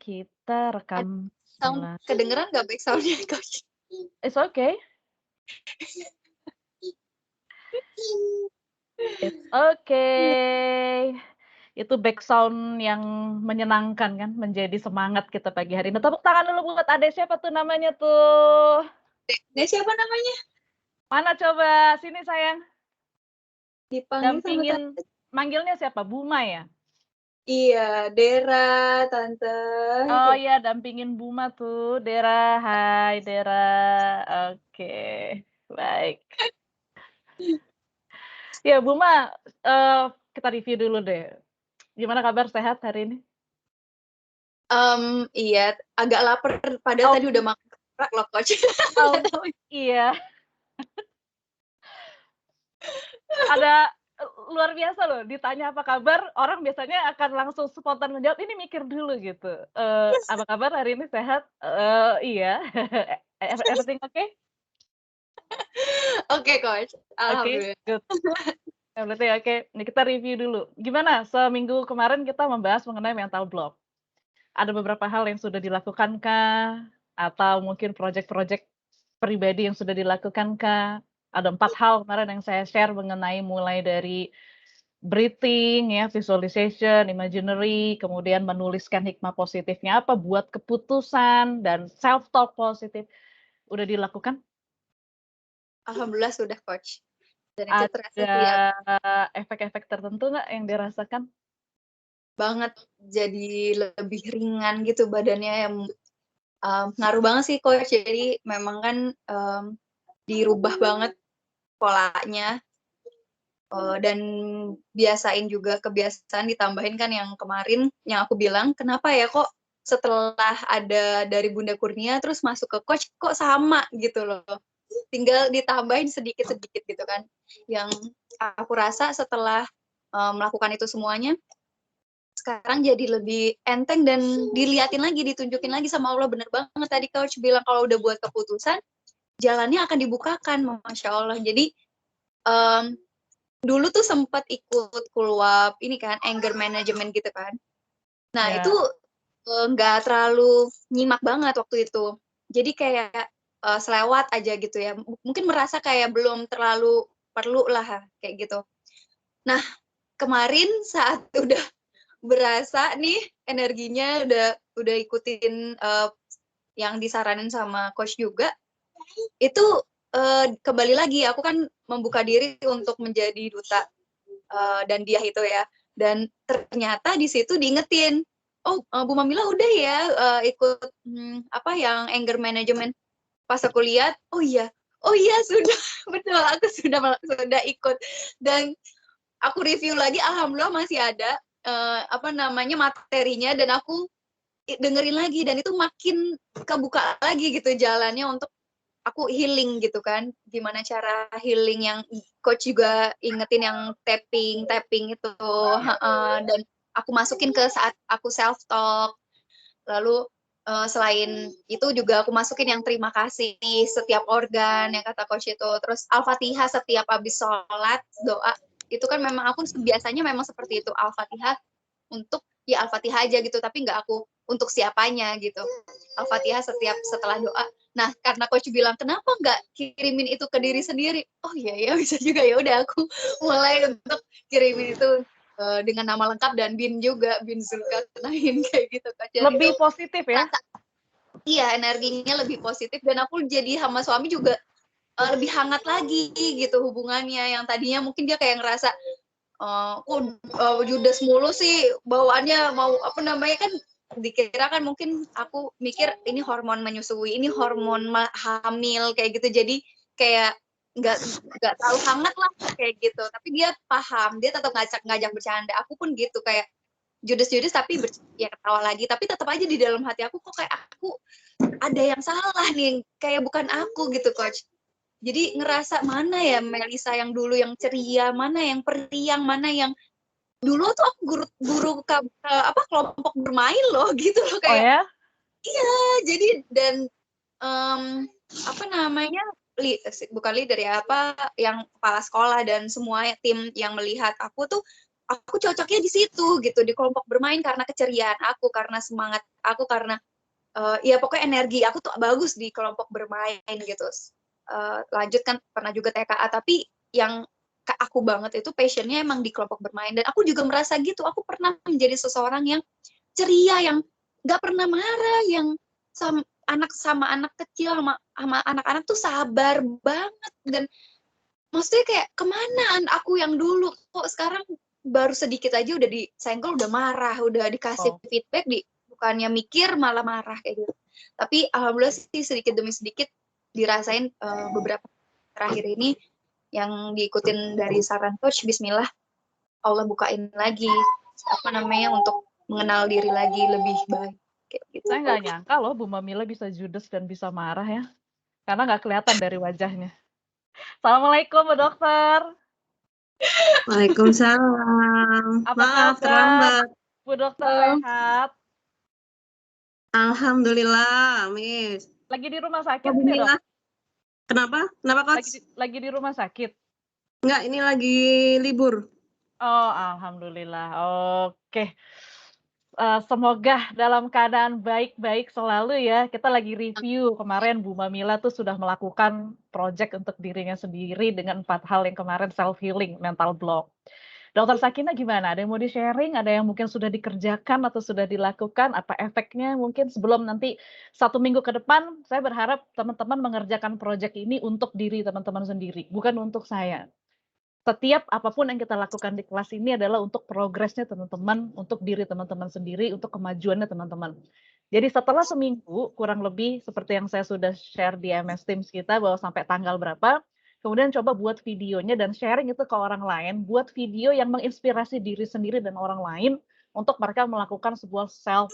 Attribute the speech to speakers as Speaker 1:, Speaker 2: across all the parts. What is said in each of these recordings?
Speaker 1: kita
Speaker 2: Ad
Speaker 1: rekam
Speaker 2: sound
Speaker 1: ulang.
Speaker 2: kedengeran nggak back sound-nya, Coach?
Speaker 1: It's okay. It's okay. Itu backsound yang menyenangkan kan, menjadi semangat kita pagi hari ini. Tepuk tangan dulu buat adek siapa tuh namanya tuh?
Speaker 2: Dek siapa namanya?
Speaker 1: Mana coba, sini sayang.
Speaker 2: Dipanggil sama
Speaker 1: Dampingin
Speaker 2: tante.
Speaker 1: manggilnya siapa? Buma ya?
Speaker 2: Iya, Dera, Tante,
Speaker 1: Oh
Speaker 2: gitu.
Speaker 1: iya, dampingin Buma tuh, Dera. Hai Dera, oke, baik. Ya Buma, kita review dulu deh. Gimana kabar, sehat hari ini?
Speaker 2: Iya, agak lapar padahal
Speaker 1: Oh
Speaker 2: tadi udah makan ketoprak loh, Coach.
Speaker 1: oh,
Speaker 2: Nggak tahu.
Speaker 1: iya, ada luar biasa loh, ditanya apa kabar, orang biasanya akan langsung spontan menjawab, ini mikir dulu gitu, "Apa kabar hari ini, sehat?" Iya. Everything okay?
Speaker 2: Oke, Coach,
Speaker 1: Oke,
Speaker 2: alhamdulillah.
Speaker 1: good. Berarti oke, nih kita review dulu. Gimana seminggu kemarin kita membahas mengenai mental block. Ada beberapa hal yang sudah dilakukan kah? Atau mungkin project-project pribadi yang sudah dilakukan kah? Ada 4 hal kemarin yang saya share mengenai mulai dari breathing ya, visualization, imaginary, kemudian menuliskan hikmah positifnya apa, buat keputusan, dan self talk positif. Udah dilakukan?
Speaker 2: Alhamdulillah sudah, Coach. Dan itu terasa
Speaker 1: Ada
Speaker 2: sih
Speaker 1: efek-efek tertentu nggak yang dirasakan?
Speaker 2: banget jadi lebih ringan gitu badannya yang, ngaruh banget sih, Coach. Jadi memang kan, dirubah banget polanya, dan biasain juga kebiasaan ditambahin kan yang kemarin yang aku bilang, "Kenapa ya kok setelah ada dari Bunda Kurnia terus masuk ke coach kok sama?" Gitu loh. Tinggal ditambahin sedikit-sedikit gitu kan. Yang aku rasa setelah, melakukan itu semuanya, sekarang jadi lebih enteng dan diliatin lagi, ditunjukin lagi sama Allah, bener banget tadi coach bilang kalau udah buat keputusan, jalannya akan dibukakan, Masya Allah. Jadi, mmm dulu tuh sempat ikut kulwab ini kan, anger management gitu kan. Nah itu,
Speaker 1: Ya,
Speaker 2: nggak terlalu nyimak banget waktu itu. Jadi kayak, selewat aja gitu ya, mungkin merasa kayak belum terlalu perlu lah kayak gitu. Nah, kemarin saat udah berasa nih energinya udah ikutin, yang disaranin sama coach juga, itu, kembali lagi aku kan membuka diri untuk menjadi duta dan dia itu ya. Dan ternyata di situ diingetin, "Oh, Bu Mamila udah ya, ikut, apa yang anger management." Pas aku lihat, oh iya sudah, betul aku sudah ikut. Dan aku review lagi, alhamdulillah masih ada, apa namanya, materinya dan aku dengerin lagi dan itu makin kebuka lagi gitu jalannya untuk aku healing gitu kan, gimana cara healing yang coach juga ingetin yang tapping itu, heeh, dan aku masukin ke saat aku self talk. Lalu, selain itu juga aku masukin yang terima kasih setiap organ yang kata coach itu, terus Al-Fatihah setiap habis sholat, doa, itu kan memang aku biasanya memang seperti itu, Al-Fatihah untuk ya Al-Fatihah aja gitu, tapi nggak aku untuk siapanya gitu. Al-Fatihah setiap setelah doa. Nah, karena coach bilang, "Kenapa nggak kirimin itu ke diri sendiri?" Oh iya ya, bisa juga, ya udah aku mulai untuk kirimin itu, dengan nama lengkap dan BIN juga, BIN Zulkarnain kayak gitu Kak. Dan itu
Speaker 1: lebih positif ya?
Speaker 2: rasa iya, energinya lebih positif dan aku jadi sama suami juga, lebih hangat lagi gitu hubungannya, yang tadinya mungkin dia kayak ngerasa, kok, judes mulu sih bawaannya, mau apa namanya kan dikira kan mungkin aku mikir ini hormon menyusui, ini hormon hamil kayak gitu. Jadi kayak nggak nggak terlalu hangat lah kayak gitu. Tapi dia paham, dia tetap ngajak bercanda. Aku pun gitu kayak judes-judes tapi ya ketawa lagi. Tapi tetap aja di dalam hati aku kok kayak aku ada yang salah nih, kayak bukan aku gitu coach. Jadi ngerasa mana ya Melisa yang dulu yang ceria, mana yang periang, mana yang dulu tuh aku guru apa kelompok bermain loh gitu loh
Speaker 1: Oh
Speaker 2: kayak
Speaker 1: ya?
Speaker 2: iya jadi dan apa namanya bukan leader ya apa yang kepala sekolah dan semua tim yang melihat aku tuh aku cocoknya di situ gitu, di kelompok bermain karena keceriaan aku, karena semangat aku, karena ya pokoknya energi aku tuh bagus di kelompok bermain gitu. Lanjut kan pernah juga TKA, tapi yang ke aku banget itu passionnya emang di kelompok bermain. Dan aku juga merasa gitu, aku pernah menjadi seseorang yang ceria, yang nggak pernah marah, yang sama anak kecil, sama anak-anak tuh sabar banget. Dan maksudnya kayak kemana aku yang dulu, kok sekarang baru sedikit aja udah disenggol udah marah, udah dikasih
Speaker 1: Oh,
Speaker 2: feedback bukannya mikir malah marah kayak gitu. Tapi alhamdulillah sih sedikit demi sedikit dirasain beberapa terakhir ini yang diikutin dari saran coach, bismillah Allah bukain lagi apa namanya untuk mengenal diri lagi lebih baik kayak gitu.
Speaker 1: saya nggak nyangka loh Bu Mamila bisa judes dan bisa marah ya, karena nggak kelihatan dari wajahnya. Assalamualaikum Bu Dokter,
Speaker 3: Waalaikumsalam.
Speaker 1: apa
Speaker 3: Maaf
Speaker 1: kabar?
Speaker 3: terlambat.
Speaker 1: Bu Dokter
Speaker 2: Halo.
Speaker 1: sehat?
Speaker 3: Alhamdulillah, Miss.
Speaker 1: Lagi di rumah sakit
Speaker 3: Kok
Speaker 1: nih Dok?
Speaker 3: Bumila? Kenapa? Kenapa, Coach?
Speaker 1: Lagi di rumah sakit?
Speaker 3: Enggak, ini lagi libur.
Speaker 1: Oh, alhamdulillah. Oke. Semoga dalam keadaan baik-baik selalu ya. Kita lagi review kemarin Bu Mamila tuh sudah melakukan project untuk dirinya sendiri dengan 4 hal yang kemarin self healing, mental block. Dokter Sakina gimana? Ada yang mau di-sharing? Ada yang mungkin sudah dikerjakan atau sudah dilakukan? Apa efeknya mungkin sebelum nanti 1 minggu ke depan, saya berharap teman-teman mengerjakan project ini untuk diri teman-teman sendiri, bukan untuk saya. Setiap apapun yang kita lakukan di kelas ini adalah untuk progresnya teman-teman, untuk diri teman-teman sendiri, untuk kemajuannya teman-teman. Jadi setelah seminggu, kurang lebih seperti yang saya sudah share di MS Teams kita bahwa sampai tanggal berapa, kemudian coba buat videonya dan sharing itu ke orang lain, buat video yang menginspirasi diri sendiri dan orang lain untuk mereka melakukan sebuah self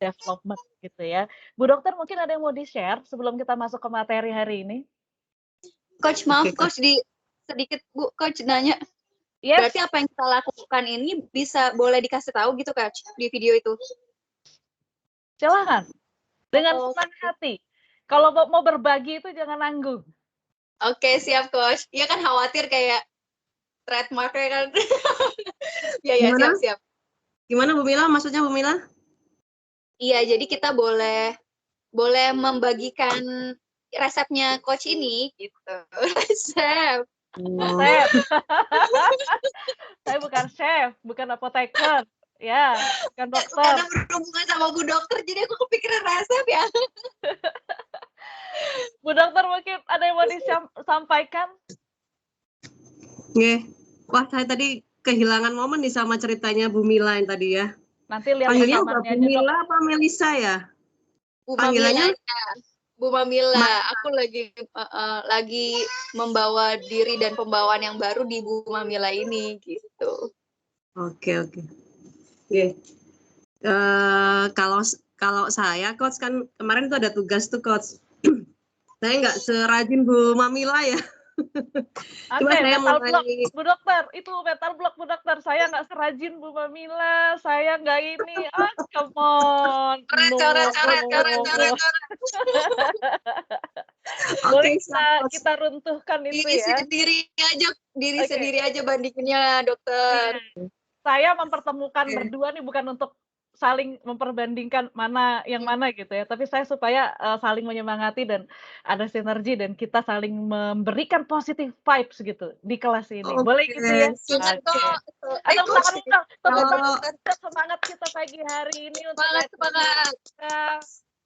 Speaker 1: development gitu ya. Bu Dokter mungkin ada yang mau di-share sebelum kita masuk ke materi hari ini?
Speaker 2: Coach, maaf
Speaker 3: Oke,
Speaker 2: coach, sedikit Bu coach nanya.
Speaker 1: Yes,
Speaker 2: Berarti apa yang kita lakukan ini boleh dikasih tahu gitu coach di video itu?
Speaker 1: silahkan. Dengan
Speaker 2: Oh,
Speaker 1: senang hati. Kalau mau berbagi itu jangan nanggung.
Speaker 2: Oke, siap coach. Iya kan khawatir kayak trademarknya kan. Ya
Speaker 3: Gimana?
Speaker 2: siap.
Speaker 3: Gimana Bumila? Maksudnya Bumila?
Speaker 2: Iya, jadi kita boleh membagikan resepnya coach ini gitu. Resep.
Speaker 3: Oh,
Speaker 1: Chef. Saya bukan chef, bukan apoteker. Ya, bukan dokter.
Speaker 2: Karena berhubungan sama Bu Dokter, jadi aku kepikiran resep ya.
Speaker 1: Bu Dokter mungkin ada yang mau disampaikan?
Speaker 3: nggih. Wah, saya tadi kehilangan momen nih sama ceritanya Bumila yang tadi ya.
Speaker 1: Nanti lihat
Speaker 3: Panggilnya udah
Speaker 1: rekamannya aja dok.
Speaker 3: Bumila apa Melisa ya?
Speaker 2: Bu
Speaker 3: Panggilannya?
Speaker 2: Mamila. Bu Mamila, aku lagi membawa diri dan pembawaan yang baru di Bu Mamila ini gitu.
Speaker 3: Oke. Nggih. Kalau saya coach kan kemarin tuh ada tugas tuh coach. Saya nggak serajin Bu Mamila ya. Cuma
Speaker 1: Oke,
Speaker 3: saya
Speaker 1: mental block,
Speaker 3: mulai
Speaker 1: Bu Dokter. Itu mental block, Bu Dokter. Saya nggak serajin Bu Mamila. Saya nggak ini. Come on.
Speaker 2: Coret.
Speaker 1: Boleh
Speaker 3: oke siap coach.
Speaker 1: kita runtuhkan itu ya.
Speaker 2: Diri
Speaker 1: Oke.
Speaker 2: sendiri aja bandinginnya dokter.
Speaker 1: Iya. Saya mempertemukan
Speaker 3: Oke.
Speaker 1: berdua nih bukan untuk saling memperbandingkan mana yang mana gitu ya, tapi saya supaya saling menyemangati dan ada sinergi dan kita saling memberikan positive vibes gitu di kelas ini. Boleh
Speaker 3: Oke,
Speaker 1: gitu ya?
Speaker 2: Ingat
Speaker 1: Oke.
Speaker 2: kok.
Speaker 1: Tepuk tangan dong, tepuk
Speaker 3: Kalau-
Speaker 1: tangan untuk semangat kita pagi hari ini untuk
Speaker 2: Semangat.
Speaker 1: kita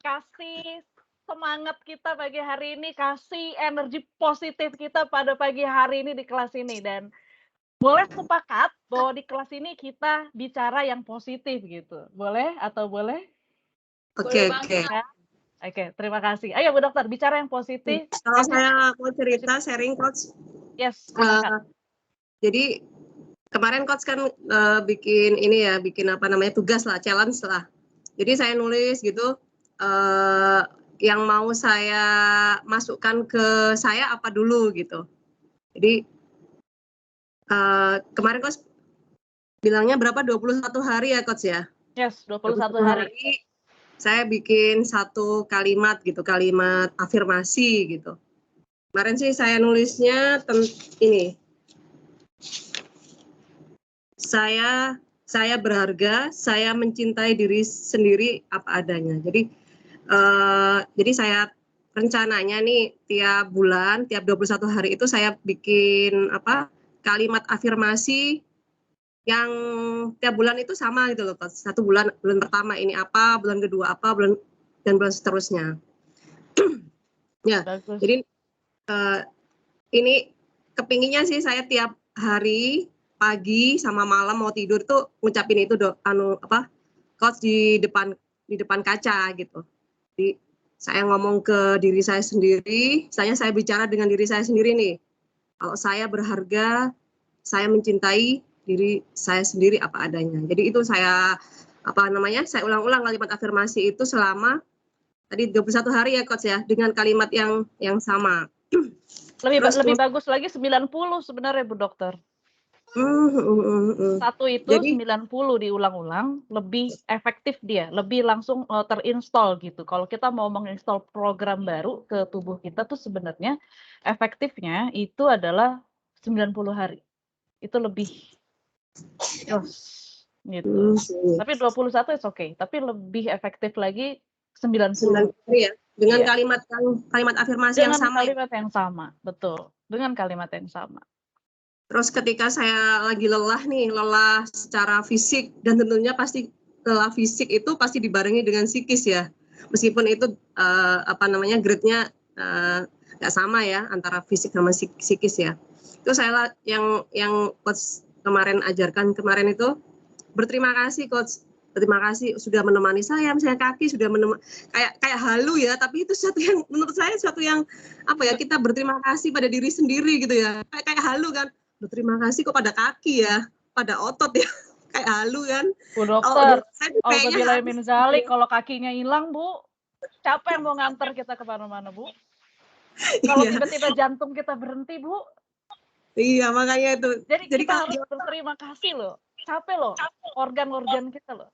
Speaker 1: kasih semangat kita pagi hari ini, kasih energi positif kita pada pagi hari ini di kelas ini dan boleh sepakat bahwa di kelas ini kita bicara yang positif gitu. Boleh atau boleh?
Speaker 3: Oke.
Speaker 1: Ya? Oke, terima kasih. Ayo Bu Dokter, bicara yang positif.
Speaker 3: Kalau saya mau cerita sharing coach.
Speaker 1: Yes, silakan.
Speaker 3: Jadi kemarin coach kan bikin apa namanya tugas lah, challenge lah. Jadi saya nulis gitu yang mau saya masukkan ke saya apa dulu gitu. Jadi kemarin coach bilangnya berapa 21 hari ya coach ya?
Speaker 1: Yes, 21 hari.
Speaker 3: Saya bikin satu kalimat gitu, kalimat afirmasi gitu. Kemarin sih saya nulisnya ini. saya berharga, saya mencintai diri sendiri apa adanya. Jadi saya rencananya nih tiap bulan, tiap 21 hari itu saya bikin kalimat afirmasi yang tiap bulan itu sama gitu loh. Satu bulan pertama ini apa, bulan kedua apa, dan bulan seterusnya. Ya,
Speaker 1: Bagus.
Speaker 3: jadi ini kepinginnya sih saya tiap hari pagi sama malam mau tidur tuh ngucapin itu coach di depan kaca gitu. Jadi saya ngomong ke diri saya sendiri, saya bicara dengan diri saya sendiri nih. Kalau saya berharga, saya mencintai diri saya sendiri apa adanya. Jadi itu saya saya ulang-ulang kalimat afirmasi itu selama tadi 21 hari ya coach ya, dengan kalimat yang sama.
Speaker 1: Lebih bagus lagi 90 sebenarnya Bu Dokter. Satu itu
Speaker 3: Jadi
Speaker 1: 90 diulang-ulang, lebih efektif dia, lebih langsung terinstall gitu. Kalau kita mau menginstall program baru ke tubuh kita tuh sebenarnya efektifnya itu adalah 90 hari. Itu lebih gitu. Tapi 21 is okay, tapi lebih efektif lagi 90
Speaker 3: hari ya, dengan
Speaker 1: Iya.
Speaker 3: kalimat afirmasi yang sama.
Speaker 1: Dengan kalimat yang sama, betul. Dengan kalimat yang sama.
Speaker 3: Terus ketika saya lagi lelah secara fisik, dan tentunya pasti lelah fisik itu pasti dibarengi dengan psikis ya. Meskipun itu grade-nya nggak sama ya antara fisik sama psikis ya. Itu saya yang coach kemarin ajarkan kemarin itu, berterima kasih coach. Terima kasih sudah menemani saya, misalnya kaki sudah menemani, kayak halu ya, tapi itu menurut saya suatu yang kita berterima kasih pada diri sendiri gitu ya, kayak halu kan. Berterima kasih kok pada kaki ya, pada otot ya, kayak halu kan.
Speaker 1: Bu Dokter,
Speaker 3: kayaknya
Speaker 1: min zalik, kalau kakinya hilang Bu, siapa yang mau nganter kita kemana-mana Bu? Kalau tiba-tiba jantung kita berhenti Bu.
Speaker 3: Iya makanya itu.
Speaker 1: Jadi kita harus berterima kasih loh, capek loh organ-organ kita loh.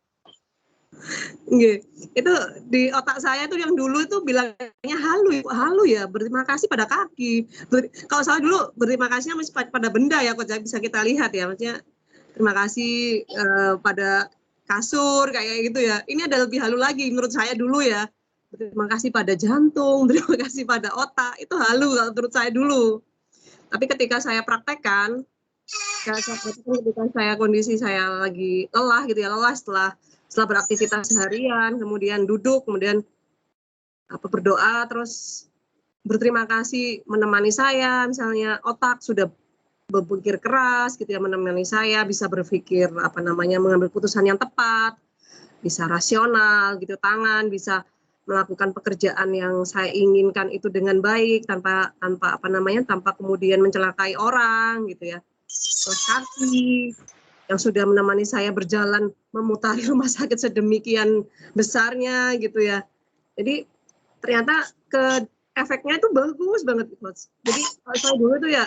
Speaker 3: Itu di otak saya tuh yang dulu itu bilangnya halu ya, berterima kasih pada kaki. Kalau saya dulu berterima kasihnya masih pada benda ya, kok bisa kita lihat ya, maksudnya terima kasih pada kasur kayak gitu ya. Ini ada lebih halu lagi menurut saya dulu ya. Terima kasih pada jantung, terima kasih pada otak, itu halu kalau menurut saya dulu. Tapi ketika saya praktekkan, ketika kondisi saya lagi lelah gitu ya, setelah beraktivitas seharian, kemudian duduk, kemudian berdoa, terus berterima kasih menemani saya, misalnya otak sudah berpikir keras gitu ya, menemani saya bisa berpikir mengambil putusan yang tepat, bisa rasional gitu, tangan bisa melakukan pekerjaan yang saya inginkan itu dengan baik tanpa kemudian mencelakai orang gitu ya. Terus kaki yang sudah menemani saya berjalan memutari rumah sakit sedemikian besarnya gitu ya. Jadi ternyata efeknya itu bagus banget Coach. Jadi kalau saya dulu itu ya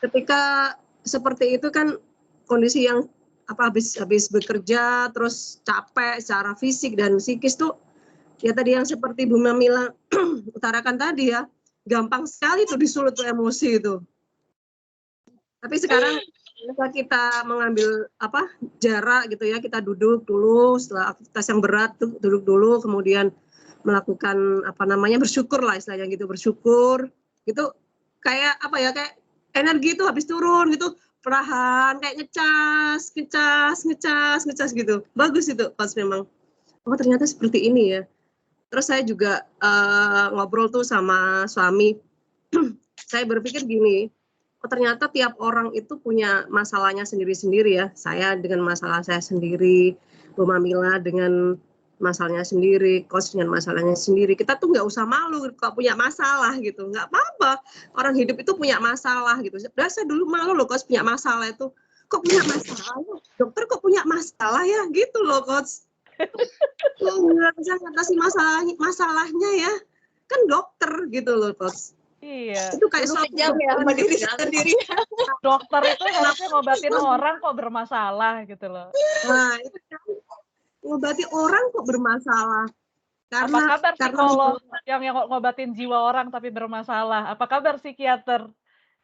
Speaker 3: ketika seperti itu kan kondisi yang habis bekerja terus capek secara fisik dan psikis tuh ya tadi yang seperti Bu Mamila utarakan tadi ya, gampang sekali tuh disulut tuh emosi itu. Tapi sekarang kita mengambil jarak gitu ya, kita duduk dulu setelah aktivitas yang berat tuh, duduk dulu kemudian melakukan bersyukur lah istilahnya gitu, bersyukur gitu, kayak kayak energi itu habis turun gitu, perlahan kayak ngecas gitu, bagus itu pas memang ternyata seperti ini ya. Terus saya juga ngobrol tuh sama suami, saya berpikir gini, ternyata tiap orang itu punya masalahnya sendiri-sendiri ya. Saya dengan masalah saya sendiri, Bu Mamila dengan masalahnya sendiri, Coach dengan masalahnya sendiri. Kita tuh nggak usah malu kalau punya masalah gitu, nggak apa-apa. Orang hidup itu punya masalah gitu. Saya dulu malu loh Coach punya masalah itu. Kok punya masalah? Dokter kok punya masalah ya? Gitu loh Coach. Nggak bisa ngatasi masalahnya ya. Kan dokter gitu loh Coach.
Speaker 1: Iya.
Speaker 3: Itu kayak
Speaker 2: kejam ya sama diri sendiri.
Speaker 1: Dokter itu harusnya ngobatin orang kok bermasalah gitu loh.
Speaker 3: Nah, itu kan ngobati orang kok bermasalah.
Speaker 1: Apa kabar psikolog yang ngobatin jiwa orang tapi bermasalah? Apa kabar psikiater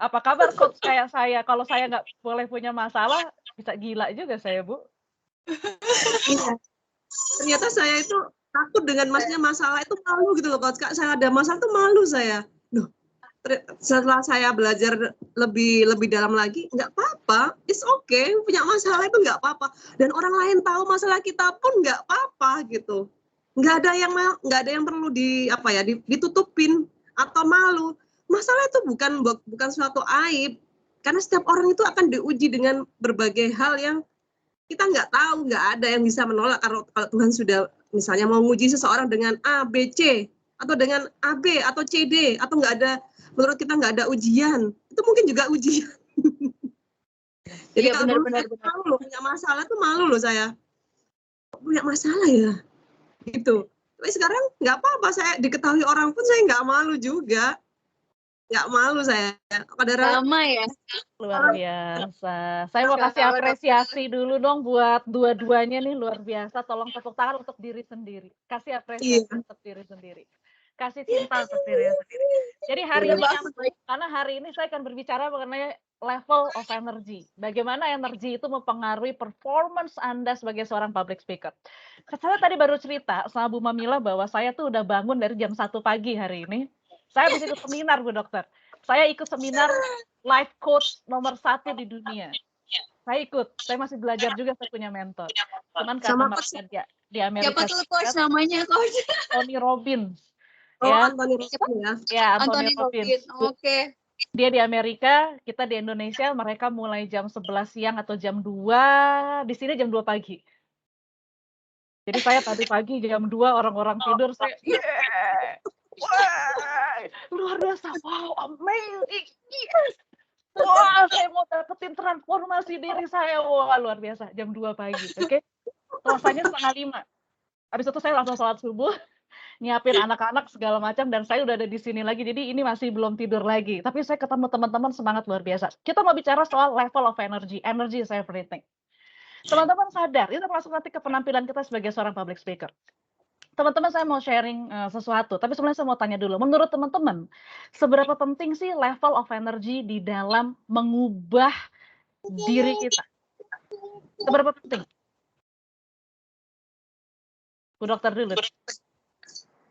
Speaker 1: Apa kabar coach kayak saya? Kalau saya nggak boleh punya masalah, bisa gila juga saya, Bu.
Speaker 3: Iya. Ternyata saya itu takut dengan maksudnya masalah itu malu gitu loh, Coach. Kak, saya ada masalah tuh malu saya. Loh, setelah saya belajar lebih dalam lagi, nggak apa-apa, it's okay, punya masalah itu nggak apa-apa. Dan orang lain tahu masalah kita pun nggak apa-apa gitu. Nggak ada yang perlu ditutupin atau malu. Masalah itu bukan suatu aib, karena setiap orang itu akan diuji dengan berbagai hal yang kita nggak tahu, nggak ada yang bisa menolak kalau Tuhan sudah misalnya mau nguji seseorang dengan A, B, C, atau dengan AB atau CD, atau nggak ada, menurut kita nggak ada ujian, itu mungkin juga ujian. Jadi
Speaker 2: Iya,
Speaker 3: kalau dulu
Speaker 2: benar-benar.
Speaker 3: saya malu loh, punya masalah tuh malu loh saya. Punya masalah ya, gitu. Tapi sekarang nggak apa-apa, saya diketahui orang pun saya nggak malu juga. Nggak malu saya.
Speaker 2: Sama ya.
Speaker 1: Luar biasa. Saya mau kasih apresiasi dulu dong buat dua-duanya nih, luar biasa. Tolong tepuk tangan untuk diri sendiri. Kasih apresiasi untuk diri sendiri. Kasih cinta untuk diri sendiri. Jadi hari ini, karena hari ini saya akan berbicara mengenai level of energy. Bagaimana energi itu mempengaruhi performance Anda sebagai seorang public speaker. Saya tadi baru cerita sama Bu Mamila bahwa saya tuh udah bangun dari jam 1 pagi hari ini. Saya habis ikut seminar, Bu Dokter. Saya ikut seminar life coach nomor 1 di dunia. Saya ikut, saya masih belajar juga, saya punya mentor. Cuman karena mereka di Amerika.
Speaker 2: Siapa tuh coach namanya, coach?
Speaker 1: Tony Robbins.
Speaker 3: Oh,
Speaker 1: Ya.
Speaker 3: Anthony Robbins ya.
Speaker 1: Ya, Anthony Robbins.
Speaker 2: Oke.
Speaker 1: Dia di Amerika, kita di Indonesia, mereka mulai jam 11 siang atau jam 2, di sini jam 2 pagi. Jadi saya tadi pagi jam 2 orang-orang tidur, saya wah, luar biasa, wow, amazing, yes. Wah, saya mau dapetin transformasi diri saya, wah luar biasa, jam 2 pagi, oke? Selesainya 4:30. Habis itu saya langsung sholat subuh, nyiapin anak-anak segala macam, dan saya udah ada di sini lagi, jadi ini masih belum tidur lagi. Tapi saya ketemu teman-teman semangat luar biasa. Kita mau bicara soal level of energy is everything. Teman-teman sadar, itu termasuk nanti ke penampilan kita sebagai seorang public speaker. Teman-teman, saya mau sharing sesuatu, tapi sebenarnya saya mau tanya dulu, menurut teman-teman, seberapa penting sih level of energy di dalam mengubah diri kita? Seberapa penting? Bu Dokter dulu.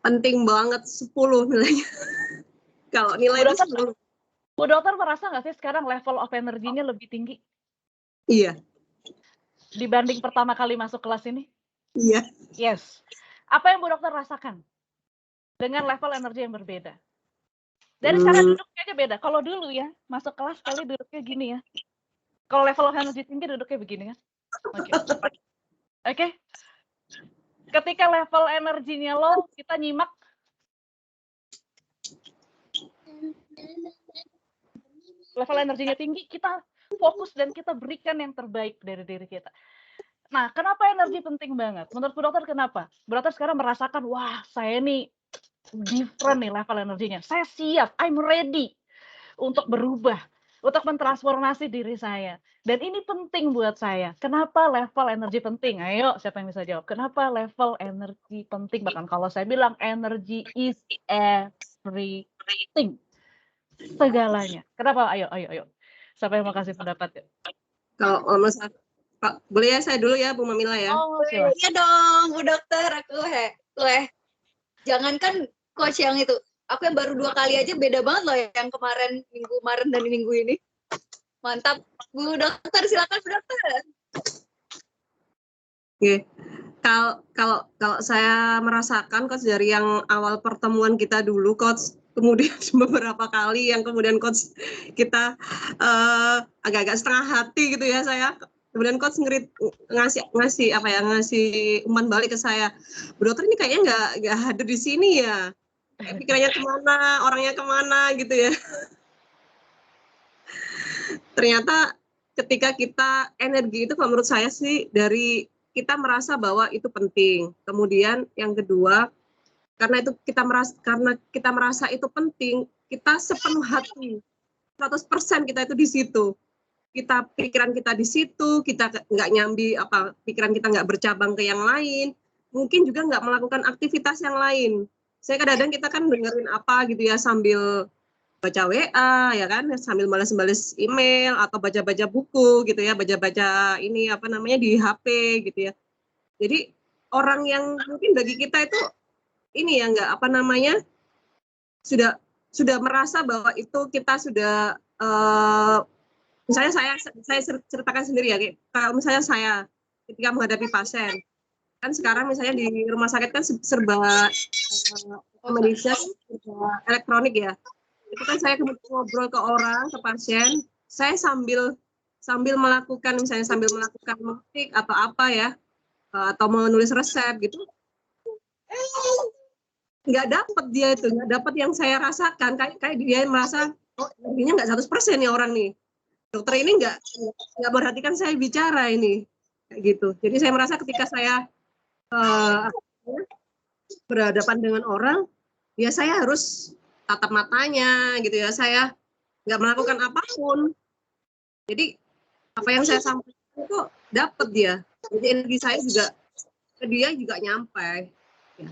Speaker 3: Penting banget, 10 nilainya. Kalau nilai itu 10.
Speaker 1: Bu Dokter merasa nggak sih sekarang level of energy-nya lebih tinggi?
Speaker 3: Iya.
Speaker 1: Dibanding pertama kali masuk kelas ini?
Speaker 3: Iya.
Speaker 1: Yes. Apa yang Bu Dokter rasakan dengan level energi yang berbeda? Dari cara duduknya aja beda. Kalau dulu ya, masuk kelas kali duduknya gini ya. Kalau level of energy tinggi duduknya begini kan? Oke. Ketika level energinya low, kita nyimak. Level energinya tinggi, kita fokus dan kita berikan yang terbaik dari diri kita. Nah, kenapa energi penting banget? Menurut Bu Dokter kenapa? Bu Dokter sekarang merasakan, wah saya nih different nih level energinya. Saya siap, I'm ready untuk berubah, untuk mentransformasi diri saya. Dan ini penting buat saya. Kenapa level energi penting? Ayo, siapa yang bisa jawab? Kenapa level energi penting? Bahkan kalau saya bilang energy is everything. Segalanya. Kenapa? Ayo. Siapa yang mau kasih pendapat?
Speaker 3: Kalau boleh ya saya dulu ya, Bu Mamila ya.
Speaker 1: Oh, silakan.
Speaker 2: Iya dong, Bu Dokter, aku jangankan coach yang itu, aku yang baru 2 kali aja beda banget loh yang minggu kemarin dan minggu ini. Mantap, Bu Dokter, silakan Bu Dokter.
Speaker 3: Oke. Kalau saya merasakan coach dari yang awal pertemuan kita dulu coach, kemudian beberapa kali yang kemudian coach kita agak-agak setengah hati gitu ya saya. Kemudian coach ngasih umpan balik ke saya. Bu Dokter ini kayaknya nggak hadir di sini ya. Pikirannya kemana, orangnya kemana gitu ya. Ternyata ketika kita energi itu kalau menurut saya sih dari kita merasa bahwa itu penting. Kemudian yang kedua, karena kita merasa itu penting, kita sepenuh hati, 100% kita itu di situ. Pikiran kita di situ, kita nggak nyambi pikiran kita nggak bercabang ke yang lain, mungkin juga nggak melakukan aktivitas yang lain. Saya kadang-kadang kita kan dengerin apa gitu ya sambil baca WA ya kan, sambil balas-balas email atau baca-baca buku gitu ya, baca-baca ini apa namanya di HP gitu ya. Jadi orang yang mungkin bagi kita itu ini ya enggak apa namanya sudah merasa bahwa itu kita sudah misalnya saya ceritakan sendiri ya, kalau misalnya saya ketika menghadapi pasien kan sekarang misalnya di rumah sakit kan serba medisnya elektronik ya, itu kan saya ngobrol ke orang, ke pasien, saya sambil melakukan misalnya sambil melakukan metik atau apa ya, atau menulis resep gitu, nggak dapat dia itu, nggak dapat yang saya rasakan, kayak dia merasa oh energinya nggak 100% nih orang nih, dokter ini nggak perhatikan saya bicara ini kayak gitu. Jadi saya merasa ketika saya berhadapan dengan orang, ya saya harus tatap matanya gitu ya, saya nggak melakukan apapun. Jadi apa yang saya sampaikan itu dapat dia. Jadi energi saya juga ke dia juga nyampe. Ya.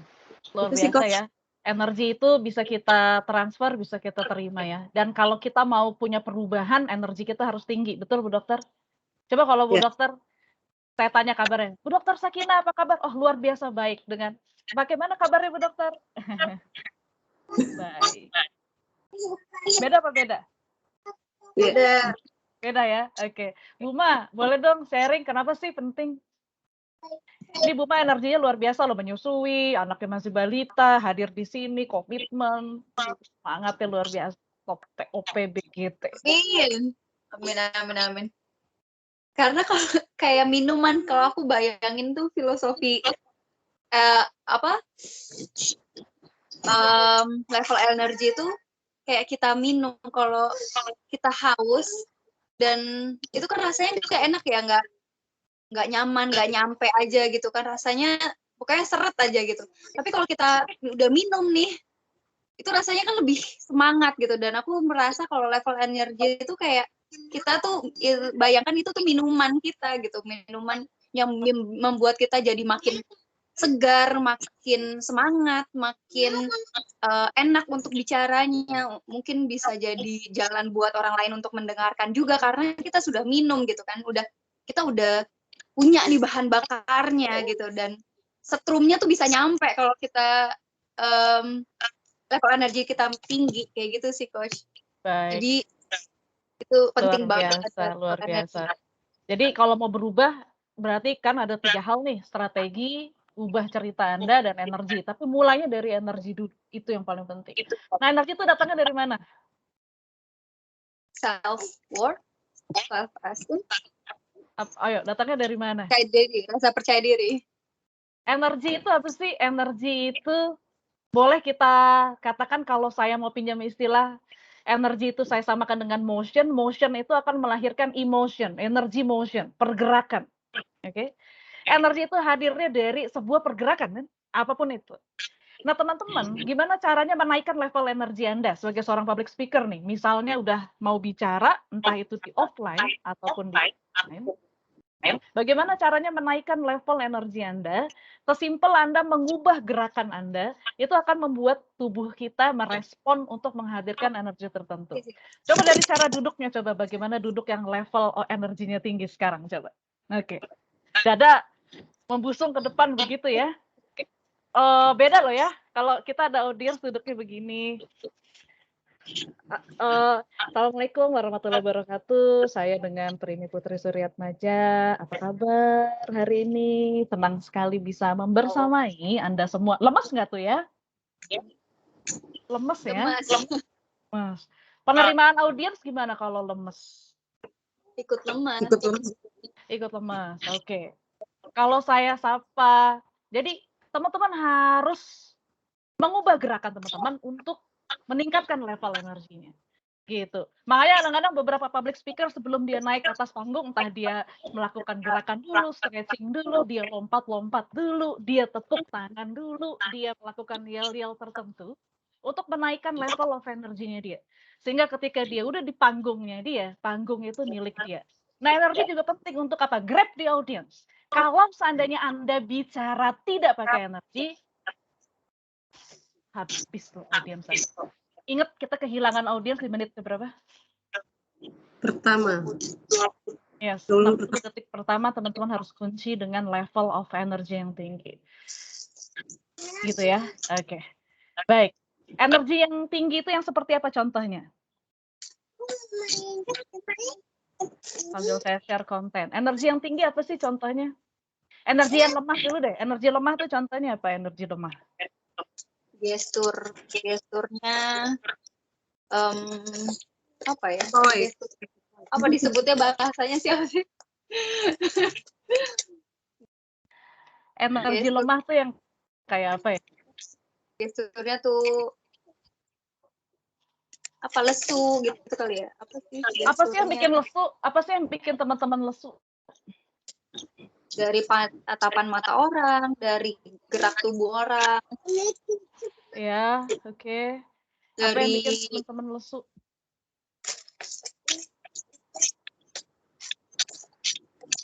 Speaker 1: Luar
Speaker 3: Itu sih,
Speaker 1: biasa
Speaker 3: Coach.
Speaker 1: ya. Energi itu bisa kita transfer, bisa kita terima ya. Dan kalau kita mau punya perubahan, energi kita harus tinggi. Betul, Bu Dokter? Coba kalau Bu
Speaker 3: Ya.
Speaker 1: Dokter, saya tanya kabarnya. Bu Dokter Sakina, apa kabar? Oh, luar biasa baik. Dengan bagaimana kabarnya Bu Dokter? Baik. Beda apa beda?
Speaker 2: Beda.
Speaker 1: Beda ya? Oke. Buma, boleh dong sharing kenapa sih penting? Ini Buma energinya luar biasa loh, menyusui, anaknya masih balita, hadir di sini, komitmen, semangatnya luar biasa. Top TOP BGT.
Speaker 2: Amin. Amin, amin, amin. Karena kalau kayak minuman, kalau aku bayangin tuh filosofi level energi itu kayak kita minum kalau kita haus, dan itu kan rasanya nggak enak ya, nggak nyaman, nggak nyampe aja gitu kan rasanya, pokoknya seret aja gitu. Tapi kalau kita udah minum nih, itu rasanya kan lebih semangat gitu. Dan aku merasa kalau level energi itu kayak kita tuh bayangkan itu tuh minuman kita gitu, minuman yang membuat kita jadi makin segar, makin semangat, makin enak untuk bicaranya. Mungkin bisa jadi jalan buat orang lain untuk mendengarkan juga karena kita sudah minum gitu kan, kita udah punya nih bahan bakarnya gitu, dan setrumnya tuh bisa nyampe kalau kita level energi kita tinggi kayak gitu sih, Coach.
Speaker 1: Baik.
Speaker 2: Jadi itu penting banget.
Speaker 1: Luar biasa. Jadi kalau mau berubah berarti kan ada 3 hal nih, strategi, ubah cerita Anda, dan energi. Tapi mulainya dari energi dulu, itu yang paling penting. Nah, energi itu datangnya dari mana?
Speaker 2: Self-worth, self-esteem.
Speaker 1: Ayo, datangnya dari mana?
Speaker 2: Percaya diri, rasa percaya diri.
Speaker 1: Energi itu apa sih? Energi itu boleh kita katakan kalau saya mau pinjam istilah, energi itu saya samakan dengan motion. Motion itu akan melahirkan emotion, energi motion, pergerakan. Oke. Energi itu hadirnya dari sebuah pergerakan kan, apapun itu. Nah, teman-teman, gimana caranya menaikkan level energi Anda sebagai seorang public speaker nih? Misalnya udah mau bicara, entah itu di offline ataupun di online. Bagaimana caranya menaikkan level energi Anda? Sesimpel Anda mengubah gerakan Anda, itu akan membuat tubuh kita merespon untuk menghadirkan energi tertentu. Coba dari cara duduknya, coba bagaimana duduk yang level energinya tinggi sekarang, coba. Oke. Dada membusung ke depan begitu ya. Beda loh ya, kalau kita ada audiens duduknya begini. Assalamualaikum warahmatullahi wabarakatuh. Saya dengan Prini Putri Suryatmaja. Apa kabar hari ini? Senang sekali bisa membersamai Anda semua. Lemes nggak tuh ya? Lemes ya? Lemes. Penerimaan audiens gimana kalau lemes?
Speaker 2: Ikut lemas.
Speaker 1: Ikut lemas. Oke. Kalau saya sapa, jadi teman-teman harus mengubah gerakan teman-teman untuk meningkatkan level energinya. Gitu. Makanya kadang-kadang beberapa public speaker sebelum dia naik ke atas panggung, entah dia melakukan gerakan dulu, stretching dulu, dia lompat-lompat dulu, dia tepuk tangan dulu, dia melakukan yel-yel tertentu untuk menaikkan level of energinya dia. Sehingga ketika dia udah di panggungnya dia, panggung itu milik dia. Nah, energi juga penting untuk apa? Grab the audience. Kalau seandainya Anda bicara tidak pakai energi, habis tuh audiens Anda. Ingat kita kehilangan audiens di menit keberapa?
Speaker 3: Pertama.
Speaker 1: Yes,
Speaker 3: 20
Speaker 1: 60 detik pertama teman-teman harus kunci dengan level of energy yang tinggi. Gitu ya. Oke. Baik. Energi yang tinggi itu yang seperti apa contohnya? Sambil saya share konten. Energi yang tinggi apa sih contohnya? Energi yang lemah dulu deh. Energi lemah tuh contohnya apa energi lemah?
Speaker 2: Gesturnya apa ya?
Speaker 3: Toy.
Speaker 2: Apa disebutnya bahasanya siapa sih?
Speaker 1: Energi
Speaker 2: Gestur.
Speaker 1: lemah tuh yang kayak apa ya?
Speaker 2: Gesturnya tuh apa lesu gitu kali ya? Apa sih?
Speaker 1: Apa sih yang
Speaker 2: gesturnya?
Speaker 1: bikin lesu? Apa sih yang bikin teman-teman lesu?
Speaker 2: Dari tatapan mata orang, dari gerak tubuh orang,
Speaker 1: Ya, oke. Apa yang
Speaker 2: dari
Speaker 1: bikin teman-teman lesu?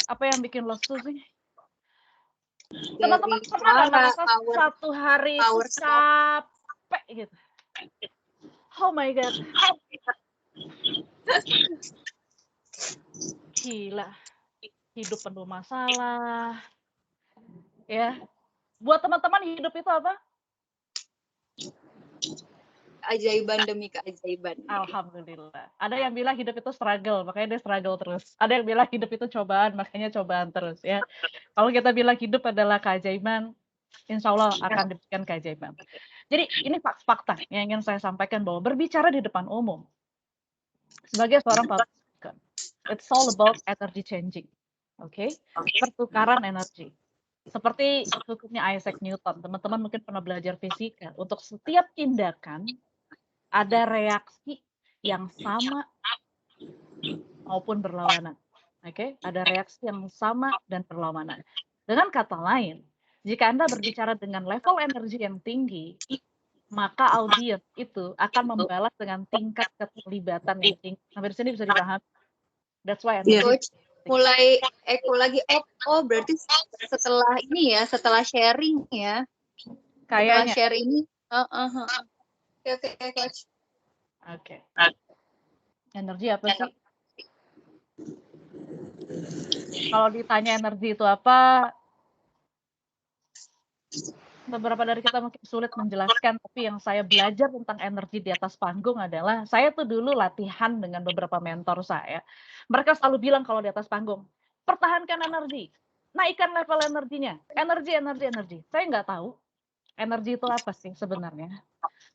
Speaker 1: Apa yang bikin lesu sih? Teman-teman
Speaker 2: dari
Speaker 1: pernah nggak
Speaker 2: suara,
Speaker 1: merasa satu hari itu
Speaker 2: power stop.
Speaker 1: capek gitu? Oh my god, gila. Hidup penuh masalah. Ya, buat teman-teman hidup itu apa?
Speaker 2: Keajaiban demi keajaiban.
Speaker 1: Alhamdulillah. Ada yang bilang hidup itu struggle, makanya dia struggle terus. Ada yang bilang hidup itu cobaan, makanya cobaan terus ya. Kalau kita bilang hidup adalah keajaiban, insya Allah akan diberikan keajaiban. Jadi ini fakta yang ingin saya sampaikan bahwa berbicara di depan umum sebagai seorang public speaker, it's all about energy changing, oke? Pertukaran energi. Seperti hukumnya Isaac Newton, teman-teman mungkin pernah belajar fisika. Untuk setiap tindakan ada reaksi yang sama maupun berlawanan. Oke, ada reaksi yang sama dan berlawanan. Dengan kata lain, jika Anda berbicara dengan level energi yang tinggi, maka audiens itu akan membalas dengan tingkat keterlibatan yang tinggi. Sampai di sini bisa dipahami. That's why energy.
Speaker 2: Coach, mulai echo lagi. Oh, berarti setelah ini ya, setelah sharing ya. Setelah
Speaker 1: Kayaknya.
Speaker 2: share ini. Oke, Coach.
Speaker 1: Oke. Energi apa sih? Kalau ditanya energi itu apa, beberapa dari kita mungkin sulit menjelaskan, tapi yang saya belajar tentang energi di atas panggung adalah, saya tuh dulu latihan dengan beberapa mentor saya. Mereka selalu bilang kalau di atas panggung, pertahankan energi, naikkan level energinya, energi. Saya nggak tahu energi itu apa sih sebenarnya.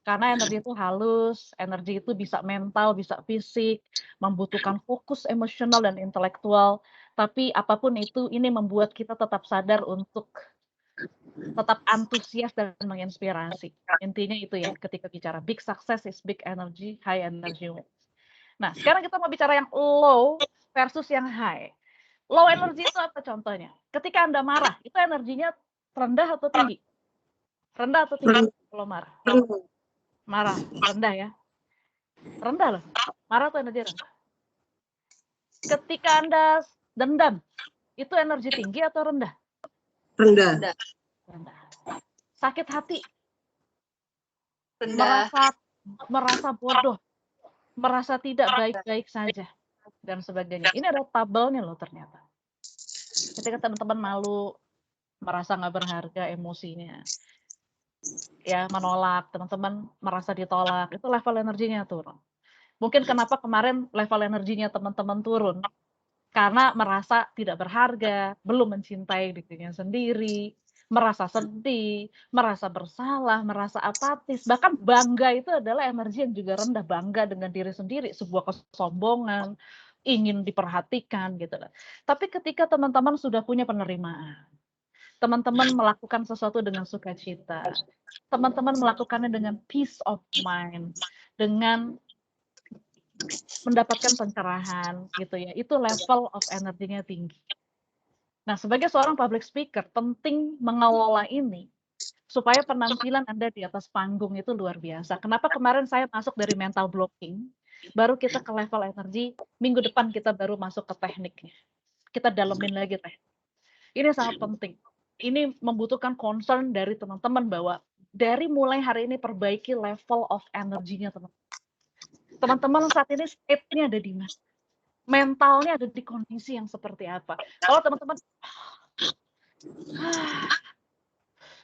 Speaker 1: Karena energi itu halus, energi itu bisa mental, bisa fisik, membutuhkan fokus emosional dan intelektual. Tapi apapun itu, ini membuat kita tetap sadar untuk tetap antusias dan menginspirasi. Intinya itu ya, ketika bicara big success is big energy, high energy wins. Nah, sekarang kita mau bicara yang low versus yang high. Low energy itu apa contohnya? Ketika Anda marah, itu energinya rendah atau tinggi? Rendah atau tinggi kalau marah? Marah, rendah ya. Rendah loh. Marah itu energi rendah. Ketika Anda dendam, itu energi tinggi atau rendah?
Speaker 3: Rendah.
Speaker 1: Rendah. Sakit hati,
Speaker 2: Rendah.
Speaker 1: merasa bodoh, merasa tidak baik-baik saja, dan sebagainya. Ini ada tabelnya loh ternyata. Ketika teman-teman malu, merasa nggak berharga emosinya, ya menolak, teman-teman merasa ditolak, itu level energinya turun. Mungkin kenapa kemarin level energinya teman-teman turun, karena merasa tidak berharga, belum mencintai dirinya sendiri, merasa sedih, merasa bersalah, merasa apatis, bahkan bangga itu adalah energi yang juga rendah, bangga dengan diri sendiri, sebuah kesombongan, ingin diperhatikan gitu loh. Tapi ketika teman-teman sudah punya penerimaan, teman-teman melakukan sesuatu dengan sukacita, teman-teman melakukannya dengan peace of mind, dengan mendapatkan pencerahan gitu ya, itu level of energinya tinggi. Nah, sebagai seorang public speaker, penting mengelola ini supaya penampilan Anda di atas panggung itu luar biasa. Kenapa kemarin saya masuk dari mental blocking, baru kita ke level energi, minggu depan kita baru masuk ke tekniknya. Kita dalemin lagi teknik. Ini sangat penting. Ini membutuhkan concern dari teman-teman bahwa dari mulai hari ini perbaiki level of energinya teman-teman saat ini state-nya ada di mana? Mentalnya ada di kondisi yang seperti apa? Kalau teman-teman,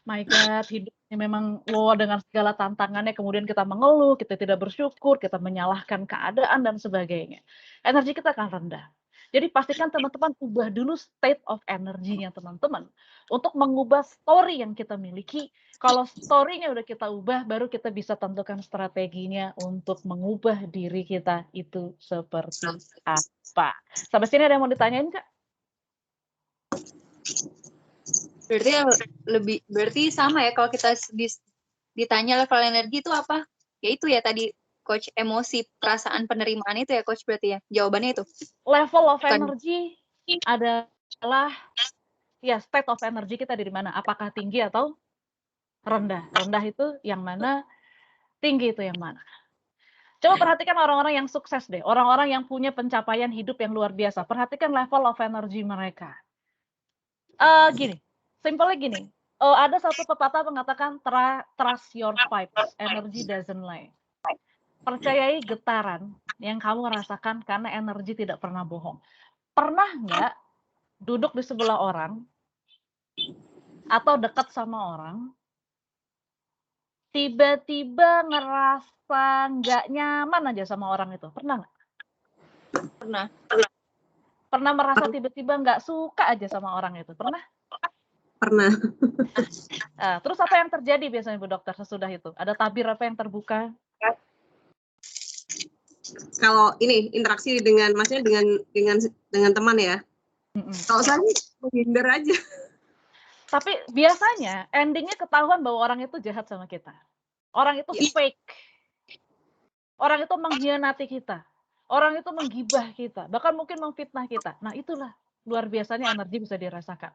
Speaker 1: my God, hidup ini memang dengan segala tantangannya, kemudian kita mengeluh, kita tidak bersyukur, kita menyalahkan keadaan dan sebagainya. Energi kita akan rendah. Jadi pastikan teman-teman ubah dulu state of energinya teman-teman untuk mengubah story yang kita miliki. Kalau story-nya udah kita ubah, baru kita bisa tentukan strateginya untuk mengubah diri kita itu seperti apa. Sampai sini ada yang mau ditanyain, Kak?
Speaker 2: Berarti sama ya kalau kita ditanya level energi itu apa? Ya itu ya tadi coach, emosi, perasaan, penerimaan itu ya coach, berarti ya jawabannya itu.
Speaker 1: Level of energy adalah ya state of energy kita di mana? Apakah tinggi atau rendah? Rendah itu yang mana? Tinggi itu yang mana? Coba perhatikan orang-orang yang sukses deh, orang-orang yang punya pencapaian hidup yang luar biasa. Perhatikan level of energy mereka. Gini, simpelnya gini, ada satu pepatah mengatakan trust your vibes, energy doesn't lie. Percayai getaran yang kamu rasakan karena energi tidak pernah bohong. Pernah nggak duduk di sebelah orang atau dekat sama orang, tiba-tiba ngerasa nggak nyaman aja sama orang itu? Pernah nggak?
Speaker 2: Pernah.
Speaker 1: Pernah merasa tiba-tiba nggak suka aja sama orang itu? Pernah?
Speaker 3: Pernah.
Speaker 1: Terus apa yang terjadi biasanya Bu Dokter sesudah itu? Ada tabir apa yang terbuka?
Speaker 3: Kalau ini interaksi dengan maksudnya dengan teman ya. Kalau saya menghindar aja.
Speaker 1: Tapi biasanya endingnya ketahuan bahwa orang itu jahat sama kita. Orang itu fake. Orang itu mengkhianati kita. Orang itu menggibah kita. Bahkan mungkin memfitnah kita. Nah itulah luar biasanya energi bisa dirasakan.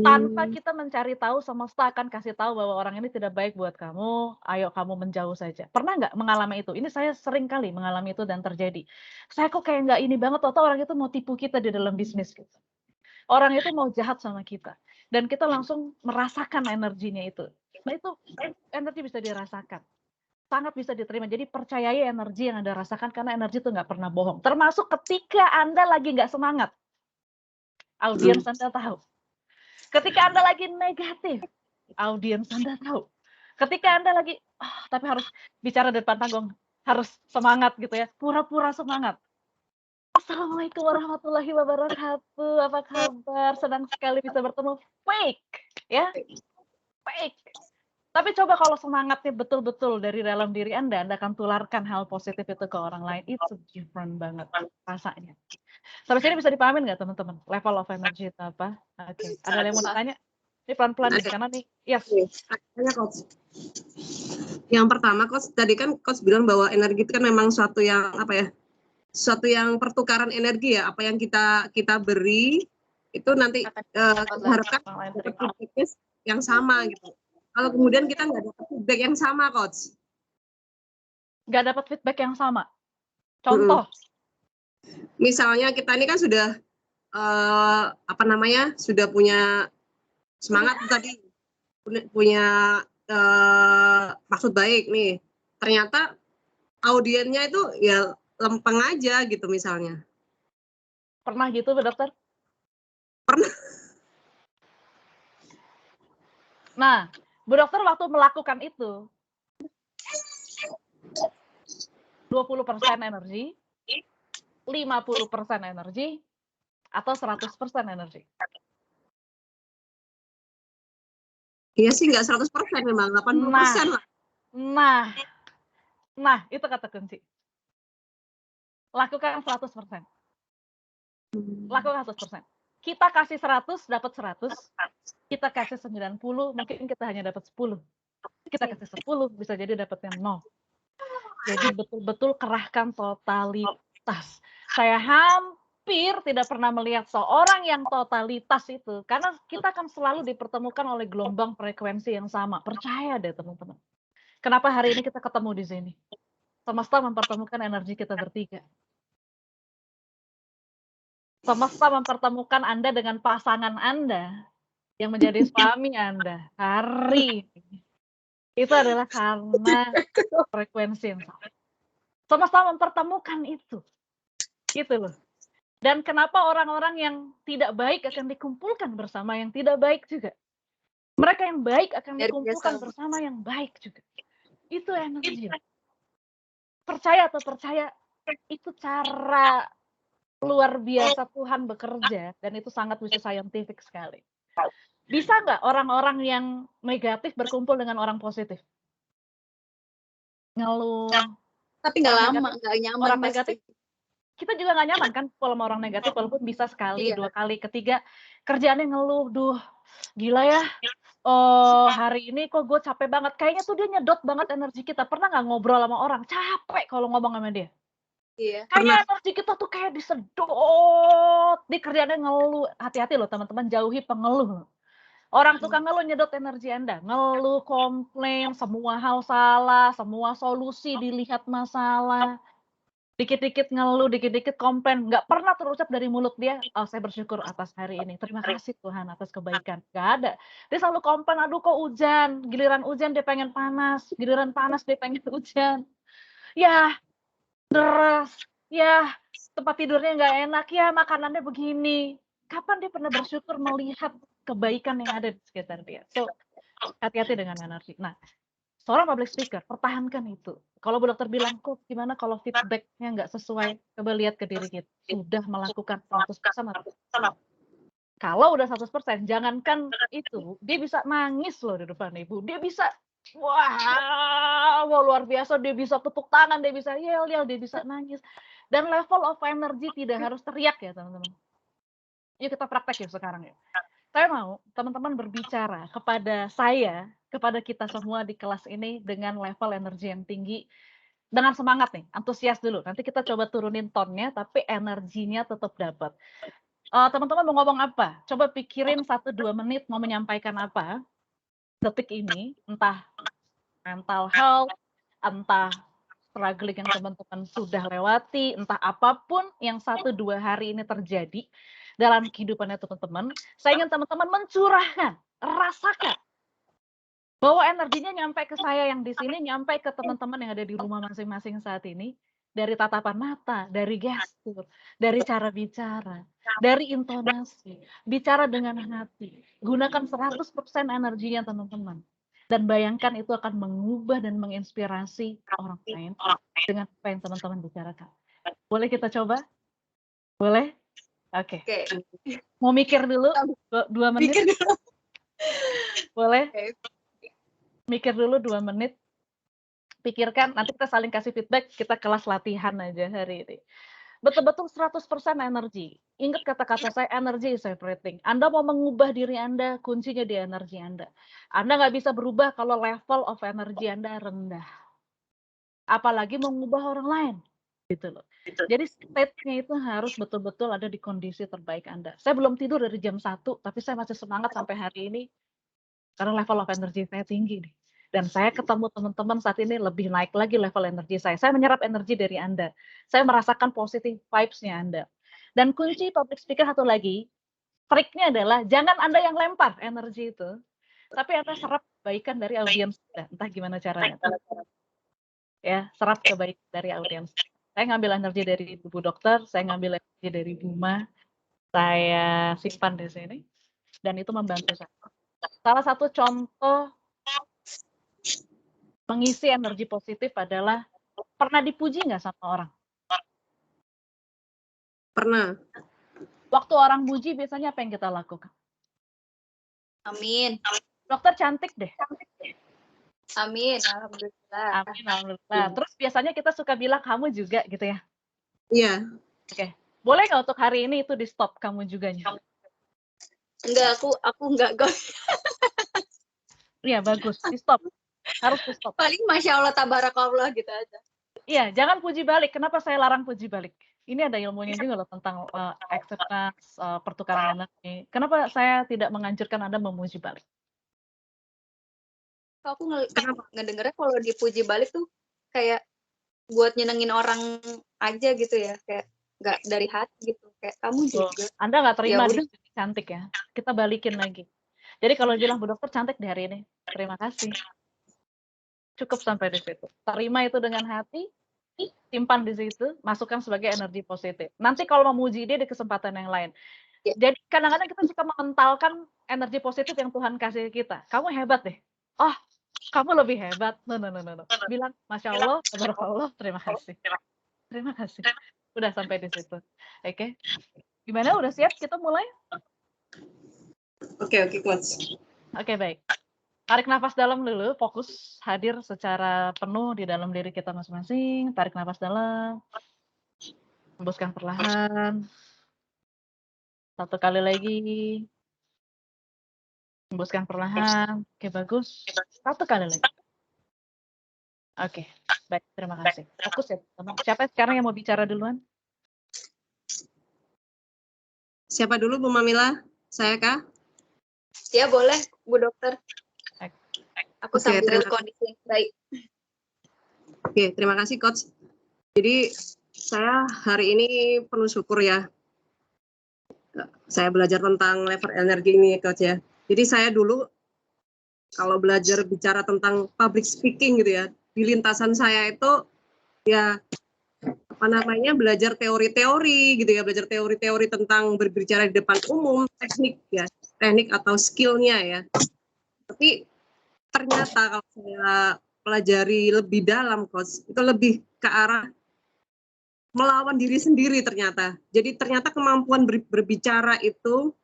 Speaker 1: Tanpa kita mencari tahu, semesta akan kasih tahu bahwa orang ini tidak baik buat kamu, ayo kamu menjauh saja. Pernah nggak mengalami itu? Ini saya sering kali mengalami itu dan terjadi. Saya kok kayak nggak ini banget, atau orang itu mau tipu kita di dalam bisnis gitu. Orang itu mau jahat sama kita. Dan kita langsung merasakan energinya itu. Nah itu energi bisa dirasakan. Sangat bisa diterima. Jadi percayai energi yang Anda rasakan karena energi itu nggak pernah bohong. Termasuk ketika Anda lagi nggak semangat. Audiens Anda tahu. Ketika Anda lagi negatif, audiens Anda tahu. Ketika Anda lagi, tapi harus bicara di depan panggung, harus semangat gitu ya, pura-pura semangat. Assalamualaikum warahmatullahi wabarakatuh, apa kabar? Senang sekali bisa bertemu. Fake, ya, fake. Tapi coba kalau semangatnya betul-betul dari dalam diri Anda akan tularkan hal positif itu ke orang lain. It's different banget rasanya. Sampai sini bisa dipahamin nggak teman-teman? Level of energy itu apa? Oke, ada yang mau ditanya? Ini pelan-pelan nih, karena nih, yes.
Speaker 3: Tanya coach. Yang pertama coach, tadi kan coach bilang bahwa energi itu kan memang suatu yang apa ya? Suatu yang pertukaran energi ya. Apa yang kita beri itu nanti diharapkan dapat feedback yang sama gitu. Kalau kemudian kita nggak dapat feedback yang sama, coach.
Speaker 1: Nggak dapat feedback yang sama. Contoh.
Speaker 3: Misalnya kita ini kan sudah sudah punya semangat tadi, punya maksud baik nih. Ternyata audiennya itu ya lempeng aja gitu misalnya.
Speaker 1: Pernah gitu, Bu Dokter?
Speaker 3: Pernah.
Speaker 1: Nah, Bu Dokter waktu melakukan itu, 20% energi, 50% energi, atau 100% energi?
Speaker 3: Iya sih, nggak 100% memang, 80% lah.
Speaker 1: Nah, itu kata kunci. Lakukan 100%. Lakukan 100%. Kita kasih 100, dapat 100. Kita kasih 90, mungkin kita hanya dapat 10. Kita kasih 10, bisa jadi dapatnya 0. Jadi betul-betul kerahkan totalitas. Saya hampir tidak pernah melihat seorang yang totalitas itu. Karena kita akan selalu dipertemukan oleh gelombang frekuensi yang sama. Percaya deh teman-teman. Kenapa hari ini kita ketemu di sini? Semesta mempertemukan energi kita bertiga. Semesta mempertemukan Anda dengan pasangan Anda yang menjadi suami Anda hari ini. Itu adalah karena frekuensi yang sama. Sama-sama mempertemukan itu. Gitu loh. Dan kenapa orang-orang yang tidak baik akan dikumpulkan bersama yang tidak baik juga. Mereka yang baik akan
Speaker 2: Luar
Speaker 1: dikumpulkan
Speaker 2: biasa.
Speaker 1: bersama yang baik juga. Itu energi. Percaya atau percaya, itu cara luar biasa Tuhan bekerja dan itu sangat scientific sekali. Bisa nggak orang-orang yang negatif berkumpul dengan orang positif? Ngeluh.
Speaker 2: Tapi nggak
Speaker 1: Orang
Speaker 2: lama,
Speaker 1: negatif,
Speaker 2: nggak nyaman
Speaker 1: orang
Speaker 2: pasti.
Speaker 1: negatif, kita juga nggak nyaman kan kalau sama orang negatif, walaupun bisa sekali,
Speaker 2: Iya.
Speaker 1: 2 kali, ketiga kerjaannya ngeluh, "Duh, gila ya, oh hari ini kok gue capek banget." Kayaknya tuh dia nyedot banget energi kita. Pernah nggak ngobrol sama orang, capek kalau ngomong sama dia?
Speaker 2: Iya.
Speaker 1: Kayaknya energi kita tuh kayak disedot, dia kerjaannya ngeluh. Hati-hati loh teman-teman, jauhi pengeluh. Orang tukang ngeluh nyedot energi Anda. Ngeluh, komplain, semua hal salah, semua solusi dilihat masalah. Dikit-dikit ngeluh, dikit-dikit komplain, nggak pernah terucap dari mulut dia, "Oh, saya bersyukur atas hari ini. Terima kasih Tuhan atas kebaikan." Nggak ada. Dia selalu komplain, "Aduh kok hujan." Giliran hujan dia pengen panas, giliran panas dia pengen hujan. Yah, deras. Yah, tempat tidurnya nggak enak. Yah, makanannya begini. Kapan dia pernah bersyukur melihat kebaikan yang ada di sekitar dia? So, hati-hati dengan energi. Nah, seorang public speaker, pertahankan itu. Kalau Bu Dokter bilang, "Kok gimana kalau feedback-nya nggak sesuai?" Coba lihat ke diri kita, sudah melakukan 100% atau kalau udah 100%, jangankan itu, dia bisa nangis loh di depan Ibu. Dia bisa, wah, luar biasa, dia bisa tepuk tangan, dia bisa yel-yel, dia bisa nangis. Dan level of energy tidak harus teriak ya teman-teman. Yuk kita praktek yuk sekarang ya. Saya mau teman-teman berbicara kepada saya, kepada kita semua di kelas ini dengan level energi yang tinggi, dengan semangat nih, antusias dulu. Nanti kita coba turunin tonnya, tapi energinya tetap dapat. Teman-teman mau ngomong apa? Coba pikirin 1-2 menit mau menyampaikan apa detik ini, entah mental health, entah struggling yang teman-teman sudah lewati, entah apapun yang 1-2 hari ini terjadi dalam kehidupannya teman-teman, saya ingin teman-teman mencurahkan, rasakan bahwa energinya nyampe ke saya yang di sini, nyampe ke teman-teman yang ada di rumah masing-masing saat ini, dari tatapan mata, dari gestur, dari cara bicara, dari intonasi, bicara dengan hati. Gunakan 100% energinya teman-teman. Dan bayangkan itu akan mengubah dan menginspirasi orang lain dengan apa yang teman-teman bicarakan. Boleh kita coba? Boleh? Oke.
Speaker 2: Oke.
Speaker 1: Mau mikir dulu 2 menit?
Speaker 2: Pikir dulu.
Speaker 1: Boleh?
Speaker 2: Oke.
Speaker 1: Mikir dulu 2 menit. Pikirkan, nanti kita saling kasih feedback, kita kelas latihan aja hari ini. Betul-betul 100% energi. Ingat kata-kata saya, energy is everything. Anda mau mengubah diri Anda, kuncinya di energi Anda. Anda nggak bisa berubah kalau level of energi Anda rendah. Apalagi mengubah orang lain. Gitu loh. Jadi state-nya itu harus betul-betul ada di kondisi terbaik Anda. Saya belum tidur dari jam 1, tapi saya masih semangat sampai hari ini, karena level of energi saya tinggi nih. Dan saya ketemu teman-teman saat ini lebih naik lagi level energi saya. Saya menyerap energi dari Anda. Saya merasakan positive vibes-nya Anda. Dan kunci public speaker satu lagi, triknya adalah jangan Anda yang lempar energi itu, tapi Anda serap kebaikan dari audiens Anda. Entah gimana caranya. Ya, serap kebaikan dari audiens. Saya ngambil energi dari Bu Dokter, saya ngambil energi dari Buma, saya simpan di sini, dan itu membantu saya. Salah satu contoh mengisi energi positif adalah pernah dipuji nggak sama orang?
Speaker 3: Pernah.
Speaker 1: Waktu orang puji biasanya apa yang kita lakukan?
Speaker 2: Amin.
Speaker 1: Dokter cantik deh.
Speaker 2: Amin. Alhamdulillah.
Speaker 1: Amin, alhamdulillah. Terus biasanya kita suka bilang kamu juga gitu ya.
Speaker 3: Iya.
Speaker 1: Oke. Boleh nggak untuk hari ini itu di stop kamu juga?
Speaker 2: Enggak, aku enggak go.
Speaker 1: Iya, bagus. Di stop. Harus di stop.
Speaker 2: Paling Masya Allah, tabarakallah gitu aja.
Speaker 1: Iya, jangan puji balik. Kenapa saya larang puji balik? Ini ada ilmunya juga loh tentang acceptance, pertukaran energi. Kenapa saya tidak menganjurkan Anda memuji balik?
Speaker 2: Aku ngedengernya kalau dipuji balik tuh kayak buat nyenengin orang aja gitu ya, kayak nggak dari hati gitu, kayak kamu juga.
Speaker 1: Anda nggak terima
Speaker 2: Ya udah.
Speaker 1: cantik ya, kita balikin lagi. Jadi kalau bilang Bu Dokter cantik di hari ini, terima kasih. Cukup sampai di situ. Terima itu dengan hati, simpan di situ, masukkan sebagai energi positif. Nanti kalau memuji dia di kesempatan yang lain.
Speaker 2: Ya.
Speaker 1: Jadi kadang-kadang kita suka mengentalkan energi positif yang Tuhan kasih kita. Kamu hebat deh. Oh, kamu lebih hebat. No. Bilang, Masya Allah, tabarakallah, terima kasih. Terima kasih. Udah sampai di situ. Oke. Gimana? Udah siap kita mulai?
Speaker 3: Oke, Coach.
Speaker 1: Oke, baik. Tarik nafas dalam dulu, fokus hadir secara penuh di dalam diri kita masing-masing. Tarik nafas dalam. Hembuskan perlahan. Satu kali lagi. Hembuskan perlahan. Oke, bagus. Satu kali lagi. Oke, baik. Terima kasih. Fokus ya, teman. Siapa sekarang yang mau bicara duluan?
Speaker 3: Siapa dulu, Bu Mamila? Saya kah?
Speaker 2: Ya boleh, Bu Dokter. Aku
Speaker 3: Oke,
Speaker 2: sambil kondisi yang baik.
Speaker 3: Oke, terima kasih Coach. Jadi saya hari ini penuh syukur ya. Saya belajar tentang level energi ini Coach ya. Jadi saya dulu kalau belajar bicara tentang public speaking gitu ya, di lintasan saya itu ya apa namanya belajar teori-teori gitu ya, belajar teori-teori tentang berbicara di depan umum, teknik ya, teknik atau skillnya ya. Tapi ternyata kalau saya pelajari lebih dalam Coach, itu lebih ke arah melawan diri sendiri ternyata. Jadi ternyata kemampuan berbicara itu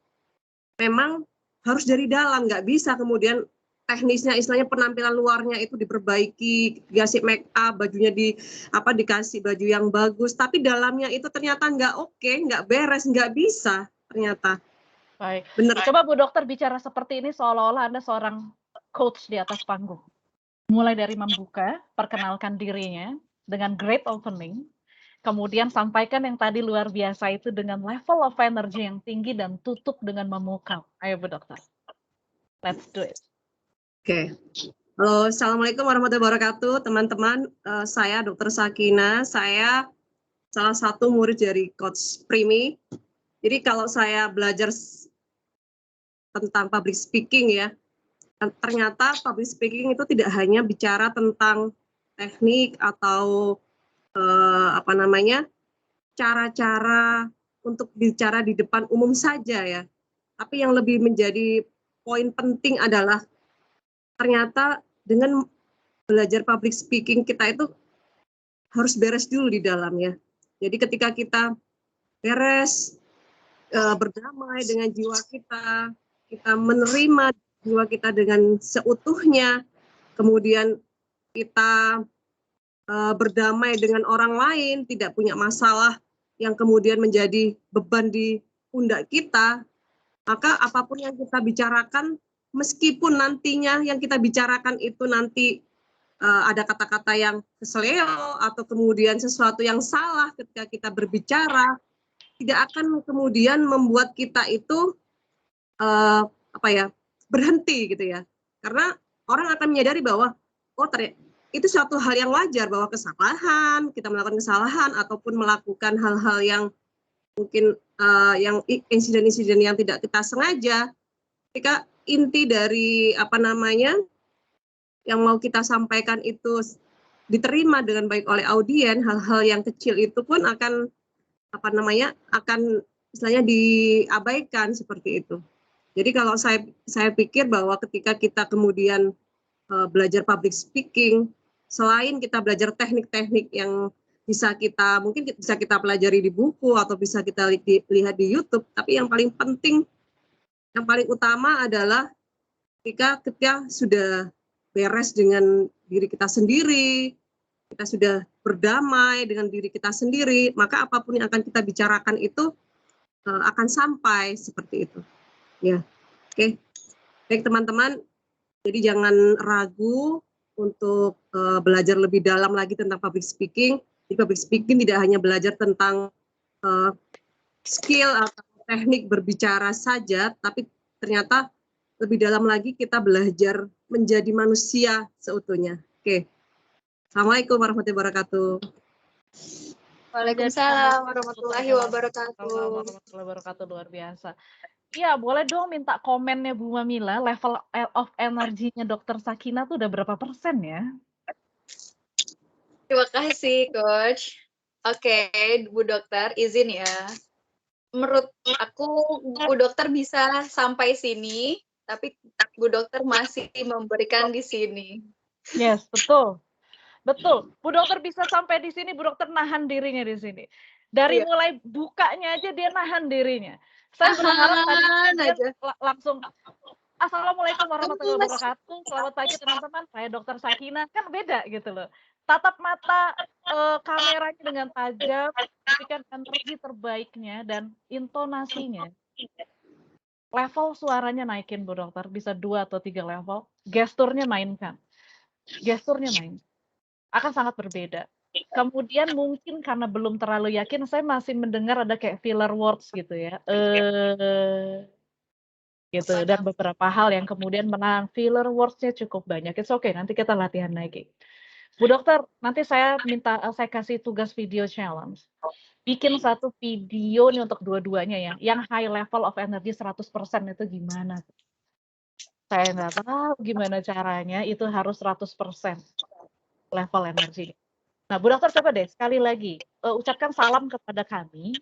Speaker 3: memang harus dari dalam, nggak bisa kemudian teknisnya istilahnya penampilan luarnya itu diperbaiki, dikasih make up, bajunya dikasih baju yang bagus, tapi dalamnya itu ternyata nggak oke, nggak beres, nggak bisa ternyata.
Speaker 1: Baik.
Speaker 3: Bener.
Speaker 1: Coba Bu Dokter bicara seperti ini seolah-olah Anda seorang coach di atas panggung. Mulai dari membuka, perkenalkan dirinya dengan great opening, kemudian sampaikan yang tadi luar biasa itu dengan level of energy yang tinggi dan tutup dengan memukau. Ayo Bu Dokter. Let's do it.
Speaker 3: Oke. Halo, Assalamualaikum warahmatullahi wabarakatuh, teman-teman. Saya Dr. Sakina, saya salah satu murid dari Coach Primi. Jadi kalau saya belajar tentang public speaking ya, ternyata public speaking itu tidak hanya bicara tentang teknik atau cara-cara untuk bicara di depan umum saja ya. Tapi yang lebih menjadi poin penting adalah ternyata dengan belajar public speaking kita itu harus beres dulu di dalamnya. Jadi ketika kita beres, berdamai dengan jiwa kita, kita menerima jiwa kita dengan seutuhnya, kemudian kita berdamai dengan orang lain, tidak punya masalah yang kemudian menjadi beban di pundak kita, maka apapun yang kita bicarakan, meskipun nantinya yang kita bicarakan itu nanti ada kata-kata yang keseleo atau kemudian sesuatu yang salah ketika kita berbicara, tidak akan kemudian membuat kita itu berhenti gitu ya. Karena orang akan menyadari bahwa itu suatu hal yang wajar bahwa kesalahan, kita melakukan kesalahan ataupun melakukan hal-hal yang mungkin yang insiden-insiden yang tidak kita sengaja. Ketika inti dari yang mau kita sampaikan itu diterima dengan baik oleh audien, hal-hal yang kecil itu pun akan istilahnya diabaikan seperti itu. Jadi kalau saya pikir bahwa ketika kita kemudian belajar public speaking, selain kita belajar teknik-teknik yang mungkin bisa kita pelajari di buku atau bisa kita lihat di YouTube, tapi yang paling penting, yang paling utama adalah ketika sudah beres dengan diri kita sendiri, kita sudah berdamai dengan diri kita sendiri, maka apapun yang akan kita bicarakan itu akan sampai seperti itu. Ya, oke. Baik teman-teman, jadi jangan ragu untuk belajar lebih dalam lagi tentang public speaking. Di public speaking tidak hanya belajar tentang skill atau teknik berbicara saja, tapi ternyata lebih dalam lagi kita belajar menjadi manusia seutuhnya. Oke. Assalamualaikum warahmatullahi wabarakatuh.
Speaker 2: Waalaikumsalam warahmatullahi wabarakatuh.
Speaker 1: Warahmatullahi wabarakatuh, luar biasa. Iya, boleh dong minta komennya Bu Mamila, level of energinya Dr. Sakina tuh udah berapa persen ya?
Speaker 2: Terima kasih, Coach. Oke, Bu Dokter, izin ya. Menurut aku, Bu Dokter bisa sampai sini, tapi Bu Dokter masih memberikan di sini.
Speaker 1: Yes, betul. Betul. Bu Dokter bisa sampai di sini, Bu Dokter nahan dirinya di sini. Dari
Speaker 2: Iya.
Speaker 1: mulai bukanya aja dia nahan dirinya. Saya berharap tadi
Speaker 2: Nahan
Speaker 1: dia
Speaker 2: aja.
Speaker 1: langsung, "Assalamualaikum warahmatullahi
Speaker 2: Gemes.
Speaker 1: wabarakatuh. Selamat pagi teman-teman, saya Dokter Sakinah." Kan beda gitu loh. Tatap mata, kameranya dengan tajam, berikan energi terbaiknya dan intonasinya. Level suaranya naikin Bu Dokter, bisa 2 atau 3 level, gesturnya mainkan. Gesturnya main. Akan sangat berbeda. Kemudian mungkin karena belum terlalu yakin, saya masih mendengar ada kayak filler words gitu ya, gitu, dan beberapa hal yang kemudian menang. Filler words-nya cukup banyak, it's okay, nanti kita latihan lagi. Bu Dokter, nanti saya minta, saya kasih tugas video challenge. Bikin satu video nih untuk dua-duanya ya, yang high level of energy 100% itu gimana? Saya nggak tahu gimana caranya, itu harus 100% level energinya. Nah, Bu Dokter coba deh sekali lagi, ucapkan salam kepada kami,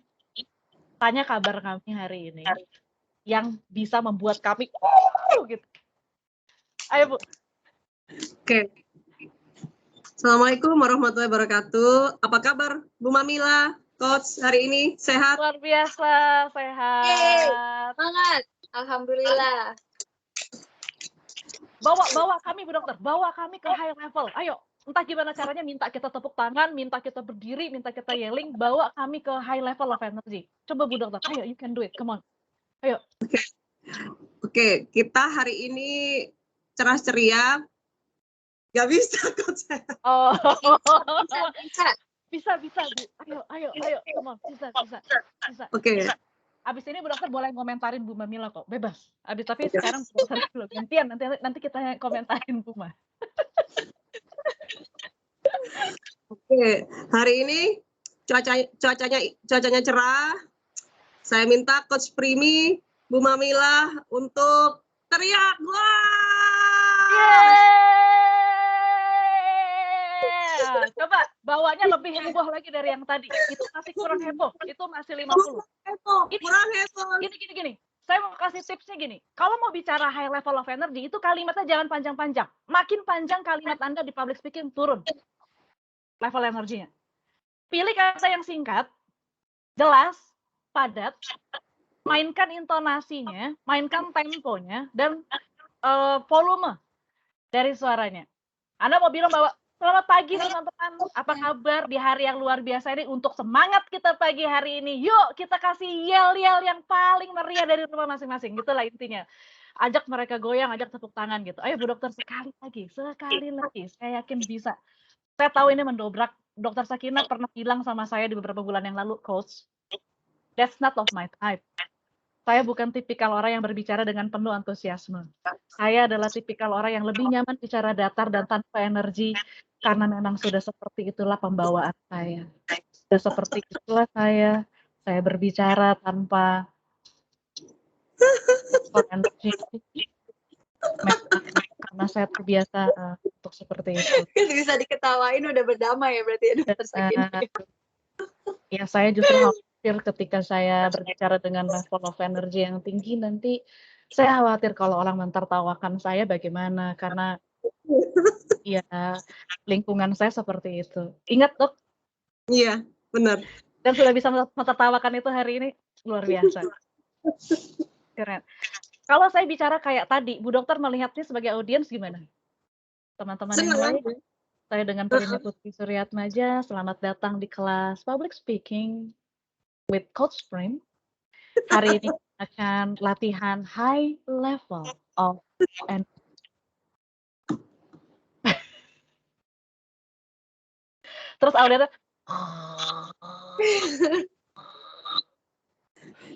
Speaker 1: tanya kabar kami hari ini, yang bisa membuat kami, gitu. Ayo Bu.
Speaker 3: Oke. Assalamualaikum warahmatullahi wabarakatuh. Apa kabar Bu Mamila, Coach hari ini? Sehat?
Speaker 1: Luar biasa, sehat.
Speaker 2: Semangat. Alhamdulillah.
Speaker 1: Bawa kami Bu Dokter, bawa kami ke high level. Ayo, entah gimana caranya, minta kita tepuk tangan, minta kita berdiri, minta kita yelling, bawa kami ke high level of energy. Coba Bu Dokter, ayo, you can do it, come on. Ayo.
Speaker 3: Oke, kita hari ini cerah ceria. Gak bisa Coach.
Speaker 1: Oh.
Speaker 2: Bisa.
Speaker 1: Bisa Bu. Ayo, come on, bisa.
Speaker 3: Oke.
Speaker 1: Abis ini Bu Dokter boleh komentarin Bu Mamila kok, bebas. Tapi sekarang Bu Dokter dulu, gantian, nanti kita komentarin Bu Ma.
Speaker 3: Oke, hari ini cuacanya cerah. Saya minta Coach Primi, Bu Mamila untuk teriak.
Speaker 1: Yeay! Coba bawanya lebih heboh lagi dari yang tadi. Itu masih kurang heboh, itu masih 50.
Speaker 3: Kurang heboh.
Speaker 1: Gini. Saya mau kasih tipsnya gini. Kalau mau bicara high level of energy, itu kalimatnya jangan panjang-panjang. Makin panjang kalimat Anda di public speaking, turun level energinya. Pilih kata yang singkat, jelas, padat, mainkan intonasinya, mainkan temponya, dan volume dari suaranya. Anda mau bilang bahwa, selamat pagi teman-teman, apa kabar di hari yang luar biasa ini, untuk semangat kita pagi hari ini, yuk kita kasih yel-yel yang paling meriah dari rumah masing-masing, gitulah intinya. Ajak mereka goyang, ajak tepuk tangan gitu. Ayo Bu Dokter, sekali lagi, saya yakin bisa. Saya tahu ini mendobrak. Dokter Sakinah pernah bilang sama saya di beberapa bulan yang lalu, Coach, that's not of my type. Saya bukan tipikal orang yang berbicara dengan penuh antusiasme. Saya adalah tipikal orang yang lebih nyaman bicara datar dan tanpa energi, karena memang sudah seperti itulah pembawaan saya. Sudah seperti itulah saya berbicara tanpa energi. Karena saya terbiasa untuk seperti itu.
Speaker 2: Bisa diketawain udah berdamai ya berarti ya Dokter Sakinah.
Speaker 1: Ya, saya justru khawatir ketika saya berbicara dengan level of energy yang tinggi, nanti saya khawatir kalau orang mentertawakan saya bagaimana, karena ya lingkungan saya seperti itu. Ingat Dok?
Speaker 3: Iya, benar.
Speaker 1: Dan sudah bisa mentertawakan itu hari ini, luar biasa. Keren. Kalau saya bicara kayak tadi, Bu Dokter melihatnya sebagai audiens gimana? Teman-teman yang lain? Saya dengan Primi Putri Suryatmaja, selamat datang di kelas Public Speaking with Coach Prim. Hari ini akan latihan high level of energy. Terus audiensnya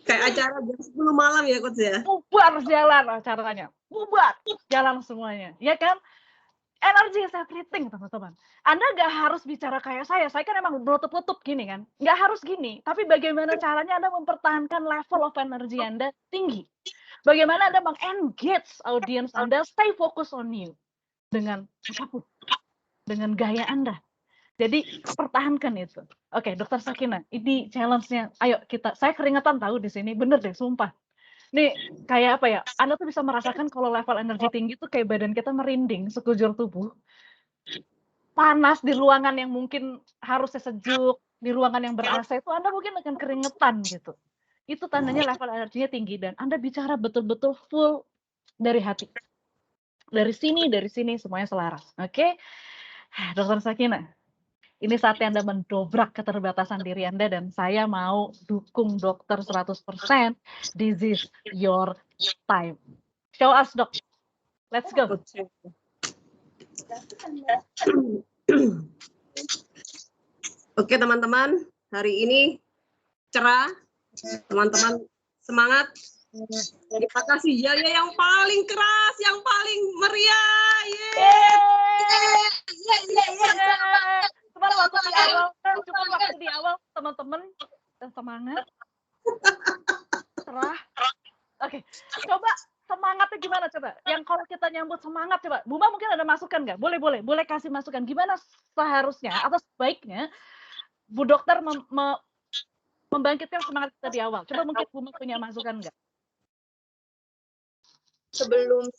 Speaker 3: kayak acara jam 10 malam ya Coach ya?
Speaker 1: bubar jalan acaranya, bubar jalan semuanya, ya kan? Energy is everything, teman-teman. Anda nggak harus bicara kayak saya kan emang belutup-lutup gini kan, nggak harus gini, tapi bagaimana caranya Anda mempertahankan level of energy Anda tinggi. Bagaimana Anda meng-engage audience Anda, stay focus on you, dengan apapun, dengan gaya Anda. Jadi pertahankan itu. Oke, Dokter Sakina, ini challenge-nya. Ayo kita, saya keringetan tahu di sini, bener deh, sumpah. Nih kayak apa ya? Anda tuh bisa merasakan kalau level energi tinggi tuh kayak badan kita merinding sekujur tubuh. Panas di ruangan yang mungkin harusnya sejuk, di ruangan yang ber-AC itu Anda mungkin akan keringetan gitu. Itu tandanya level energinya tinggi dan Anda bicara betul-betul full dari hati. Dari sini semuanya selaras. Oke? Dokter Sakina, ini saatnya Anda mendobrak keterbatasan diri Anda dan saya mau dukung dokter 100%. This is your time. Show us, Dok. Let's go.
Speaker 3: Oke teman-teman, hari ini cerah. Teman-teman semangat. Terima kasih ya yang paling keras, yang paling meriah.
Speaker 1: Cuma waktu di awal, teman-teman semangat, cerah. Oke, coba semangatnya gimana coba? Yang kalau kita nyambut semangat coba, Buma mungkin ada masukan nggak? Boleh kasih masukan. Gimana seharusnya atau sebaiknya Bu Dokter membangkitkan semangat kita di awal? Coba mungkin Buma punya masukan nggak?
Speaker 2: Sebelum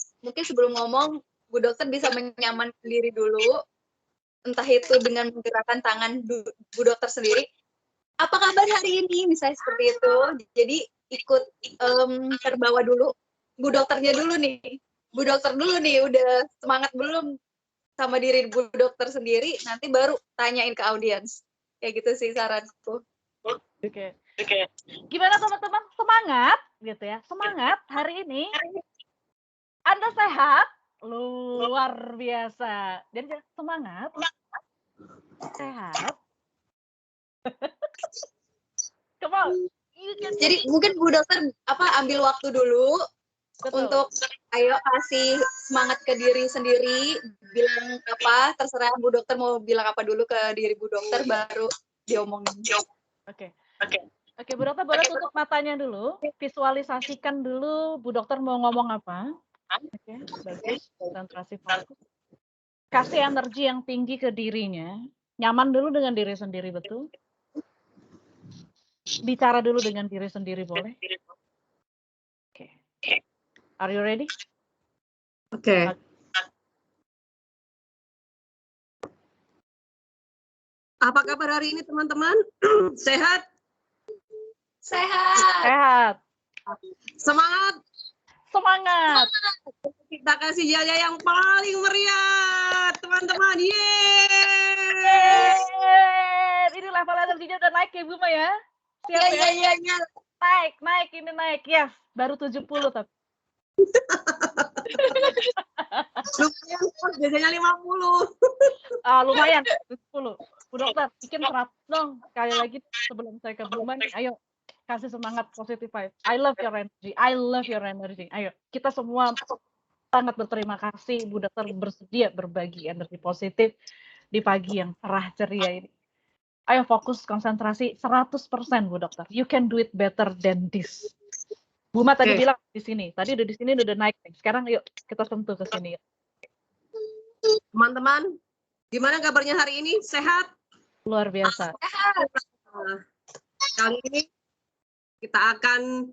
Speaker 2: ngomong, Bu Dokter bisa menyamankan diri dulu, entah itu dengan menggerakkan tangan Bu Dokter sendiri. Apa kabar hari ini? Misalnya seperti itu. Jadi ikut terbawa dulu. Bu Dokternya dulu nih. Bu Dokter dulu nih, udah semangat belum sama diri Bu Dokter sendiri, nanti baru tanyain ke audiens. Kayak gitu sih saranku.
Speaker 1: Oke. Gimana teman-teman? Semangat gitu ya. Semangat hari ini. Anda sehat, luar biasa. Jadi semangat, sehat. Come on.
Speaker 2: Jadi mungkin Bu Dokter ambil waktu dulu. Betul. Untuk ayo kasih semangat ke diri sendiri, bilang apa, terserah Bu Dokter mau bilang apa dulu ke diri Bu Dokter, baru diomongin.
Speaker 1: Oke, Bu Dokter boleh tutup matanya dulu, visualisasikan dulu Bu Dokter mau ngomong apa. Oke, bagus, konsentrasi fokus. Kasih energi yang tinggi ke dirinya, nyaman dulu dengan diri sendiri, betul. Bicara dulu dengan diri sendiri, boleh. Oke. Are you ready?
Speaker 3: Oke. Apa kabar hari ini teman-teman? Sehat?
Speaker 2: Sehat.
Speaker 3: Semangat?
Speaker 1: Semangat.
Speaker 3: Kita kasih Yaya yang paling meriah, teman-teman.
Speaker 1: Ini level energinya udah naik ya, Buma ya?
Speaker 2: Siap ya?
Speaker 1: Naik, ini naik. Yes, baru 70 tapi.
Speaker 3: Lumayan, biasanya 50.
Speaker 1: Lumayan, 70. Bu Dokter, bikin 100 dong. Sekali lagi sebelum saya ke Buma nih, ayo kasih semangat positif vibe. I love your energy. Ayo, kita semua sangat berterima kasih Bu Dokter bersedia berbagi energi positif di pagi yang cerah ceria ini. Ayo fokus, konsentrasi 100% Bu Dokter. You can do it better than this. Buma tadi bilang di sini. Tadi udah di sini udah naik nih. Sekarang yuk kita sentuh ke sini.
Speaker 3: Teman-teman, gimana kabarnya hari ini? Sehat?
Speaker 1: Luar biasa.
Speaker 3: Sehat. Kali ini kita akan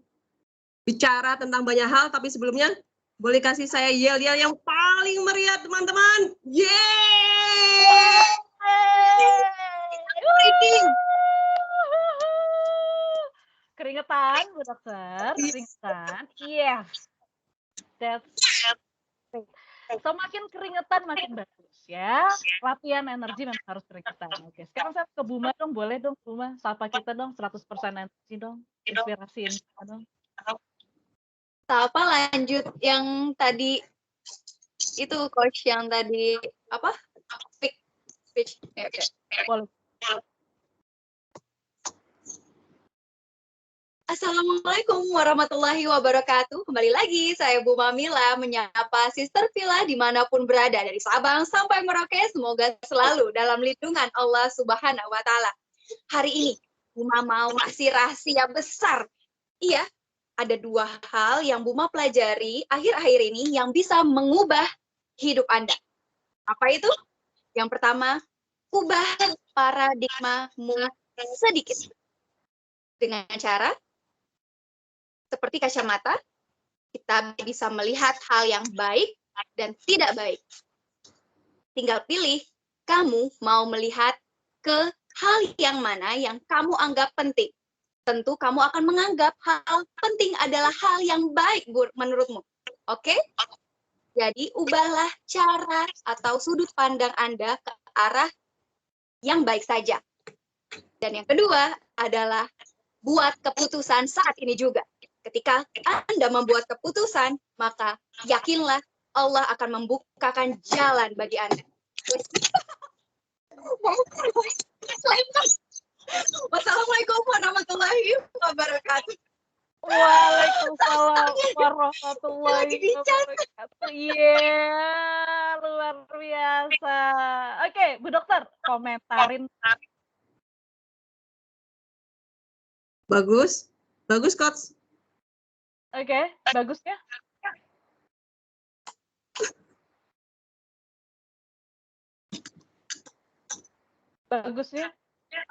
Speaker 3: bicara tentang banyak hal, tapi sebelumnya boleh kasih saya yel-yel yang paling meriah, teman-teman. Yeay!
Speaker 1: Keringetan, Bu Dokter. Keringetan. Yes. That's it. Semakin keringetan makin bagus ya. Latihan energi memang harus keringetan. Oke, sekarang saya ke Buma dong, boleh dong Buma, sapa kita dong 100% energi dong. Inspirasiin kita dong.
Speaker 2: Apa lanjut yang tadi itu coach yang tadi apa? Speech. Okay.
Speaker 1: Boleh.
Speaker 2: Assalamualaikum warahmatullahi wabarakatuh. Kembali lagi, saya Buma Mila menyapa Sister Villa dimanapun berada, dari Sabang sampai Merauke. Semoga selalu dalam lindungan Allah Subhanahu wa Ta'ala. Hari ini, Buma mau ngasih rahasia besar. Iya, ada 2 hal yang Buma pelajari akhir-akhir ini yang bisa mengubah hidup Anda. Apa itu? Yang pertama, ubah paradigmamu sedikit. Dengan cara seperti kacamata, kita bisa melihat hal yang baik dan tidak baik. Tinggal pilih, kamu mau melihat ke hal yang mana yang kamu anggap penting. Tentu kamu akan menganggap hal penting adalah hal yang baik menurutmu. Oke? Jadi ubahlah cara atau sudut pandang Anda ke arah yang baik saja. Dan yang kedua adalah buat keputusan saat ini juga. Ketika Anda membuat keputusan, maka yakinlah Allah akan membukakan jalan bagi Anda. Wassalamualaikum warahmatullahi wabarakatuh.
Speaker 1: Waalaikumsalam warahmatullahi wabarakatuh. Iya, luar biasa. Oke, Bu Dokter, komentarin.
Speaker 3: Bagus, bagus Coach.
Speaker 1: Oke, bagusnya? Bagusnya?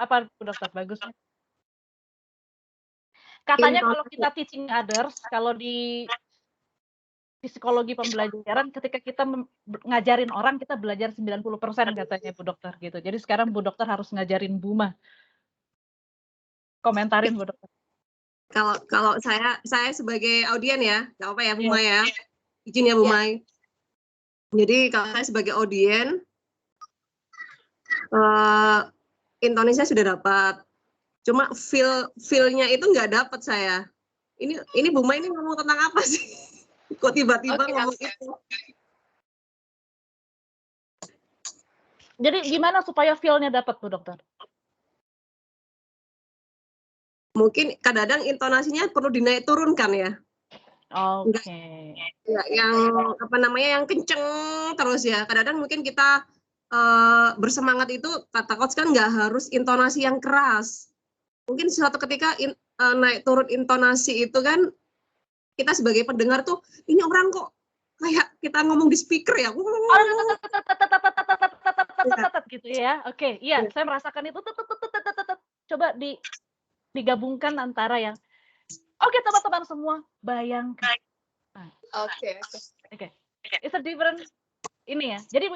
Speaker 1: Apa Bu Dokter, bagusnya? Katanya kalau kita teaching others, kalau di psikologi pembelajaran ketika kita ngajarin orang kita belajar 90% katanya Bu Dokter gitu. Jadi sekarang Bu Dokter harus ngajarin Buma. Komentarin Bu Dokter.
Speaker 3: Kalau saya sebagai audien ya, nggak apa ya Bumai ya, izin ya Bumai. Jadi kalau saya sebagai audien, intonasinya sudah dapat, cuma feel-nya itu nggak dapat saya. Ini Bumai ini ngomong tentang apa sih? Kok tiba-tiba ngomong itu?
Speaker 1: Jadi gimana supaya feel-nya dapat Bu Dokter?
Speaker 3: Mungkin kadang-kadang intonasinya perlu dinaik turunkan ya.
Speaker 1: Oke.
Speaker 3: Yang apa namanya yang kenceng terus ya. Kadang-kadang mungkin kita bersemangat itu kata coach kan nggak harus intonasi yang keras. Mungkin suatu ketika naik turun intonasi itu kan kita sebagai pendengar tuh ini orang kok kayak kita ngomong di speaker ya.
Speaker 1: Gitu ya. Oke, iya, saya merasakan itu. Coba digabungkan antara yang oke teman-teman semua bayangkan.
Speaker 2: Oke.
Speaker 1: It's a different ini ya. Jadi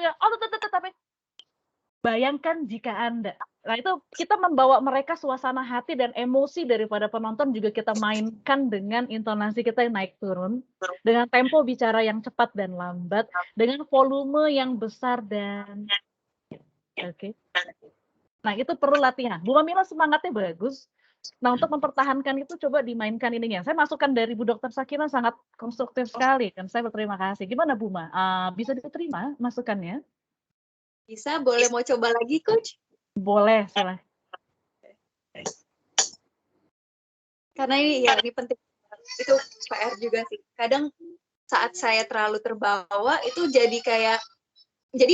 Speaker 1: tapi bayangkan jika Anda. Nah, itu kita membawa mereka suasana hati dan emosi daripada penonton juga kita mainkan dengan intonasi kita yang naik turun, dengan tempo bicara yang cepat dan lambat, dengan volume yang besar dan oke. Nah, itu perlu latihan. Bu Mamila semangatnya bagus. Nah, untuk mempertahankan itu coba dimainkan ininya. Saya masukan dari Bu Dokter Sakina sangat konstruktif sekali dan saya berterima kasih. Gimana Bu Ma? Bisa diterima masukannya?
Speaker 2: Bisa, boleh mau coba lagi, Coach?
Speaker 1: Boleh, silahkan.
Speaker 2: Karena ini penting. Itu PR juga sih. Kadang saat saya terlalu terbawa, itu jadi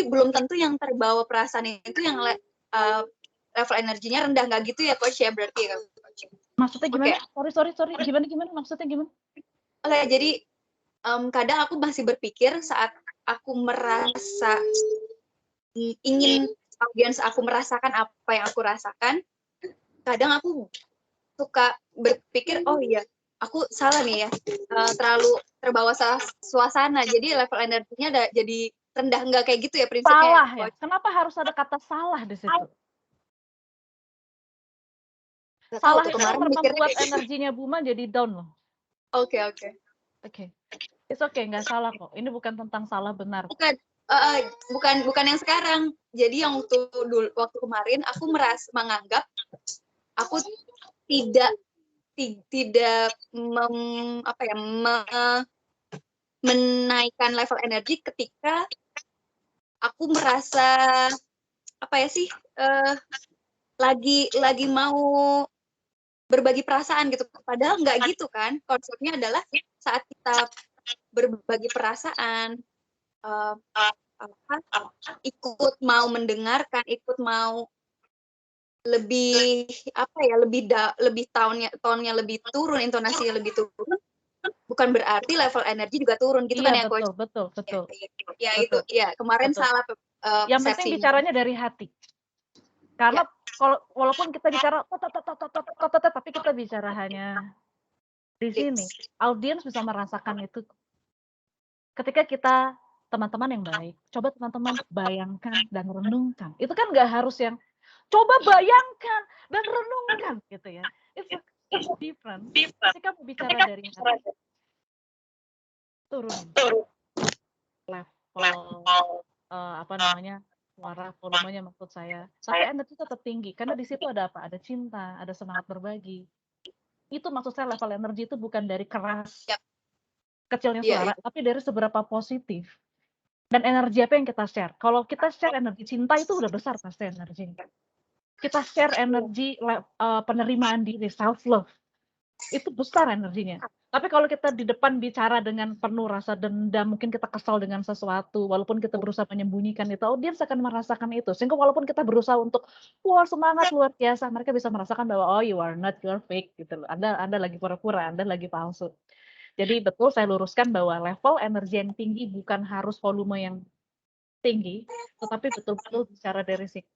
Speaker 2: belum tentu yang terbawa perasaan itu yang level energinya rendah. Nggak gitu ya, Coach, ya berarti ya, Coach?
Speaker 1: Maksudnya gimana? Sorry. Gimana? Maksudnya gimana?
Speaker 2: Oke, jadi kadang aku masih berpikir saat aku merasa ingin audiens aku merasakan apa yang aku rasakan, kadang aku suka berpikir, oh iya, aku salah nih ya, terlalu terbawa suasana, jadi level energinya jadi rendah, nggak kayak gitu ya prinsipnya.
Speaker 1: Salah ya? Kenapa harus ada kata salah di situ? Salah itu membuat energinya Buma jadi down loh.
Speaker 2: Oke. It's
Speaker 1: okay, nggak salah kok. Ini bukan tentang salah benar.
Speaker 2: Bukan yang sekarang. Jadi yang waktu kemarin aku menganggap aku tidak menaikkan level energi ketika aku merasa lagi mau berbagi perasaan gitu. Padahal nggak gitu kan. Konsepnya adalah saat kita berbagi perasaan, ikut mau mendengarkan, ikut mau lebih lebih tone-nya lebih turun, intonasinya lebih turun, bukan berarti level energi juga turun gitu kan ya, Coach?
Speaker 1: Betul.
Speaker 2: Ya itu ya kemarin salah
Speaker 1: yang penting bicaranya dari hati. Karena walaupun kita bicara tapi kita bicara hanya di sini, audiens bisa merasakan itu. Ketika kita teman-teman yang baik, coba teman-teman bayangkan dan renungkan. Itu kan nggak harus yang coba bayangkan dan renungkan gitu ya. It's different. Ketika mau bicara dari hati, turunin level suara volumenya maksud saya. Tapi energi tetap tinggi karena di situ ada apa? Ada cinta, ada semangat berbagi. Itu maksud saya level energi itu bukan dari keras kecilnya suara, tapi dari seberapa positif. Dan energi apa yang kita share? Kalau kita share energi cinta itu udah besar pasti energinya. Kita share energi penerimaan diri, self love. Itu besar energinya. Tapi kalau kita di depan bicara dengan penuh rasa dendam, mungkin kita kesal dengan sesuatu, walaupun kita berusaha menyembunyikan itu, audiens akan merasakan itu. Sehingga walaupun kita berusaha untuk, wah semangat luar biasa, mereka bisa merasakan bahwa, oh you are not, you are fake, gitu loh. Anda lagi pura-pura, Anda lagi palsu. Jadi betul saya luruskan bahwa level energi yang tinggi bukan harus volume yang tinggi, tetapi betul-betul bicara dari sini.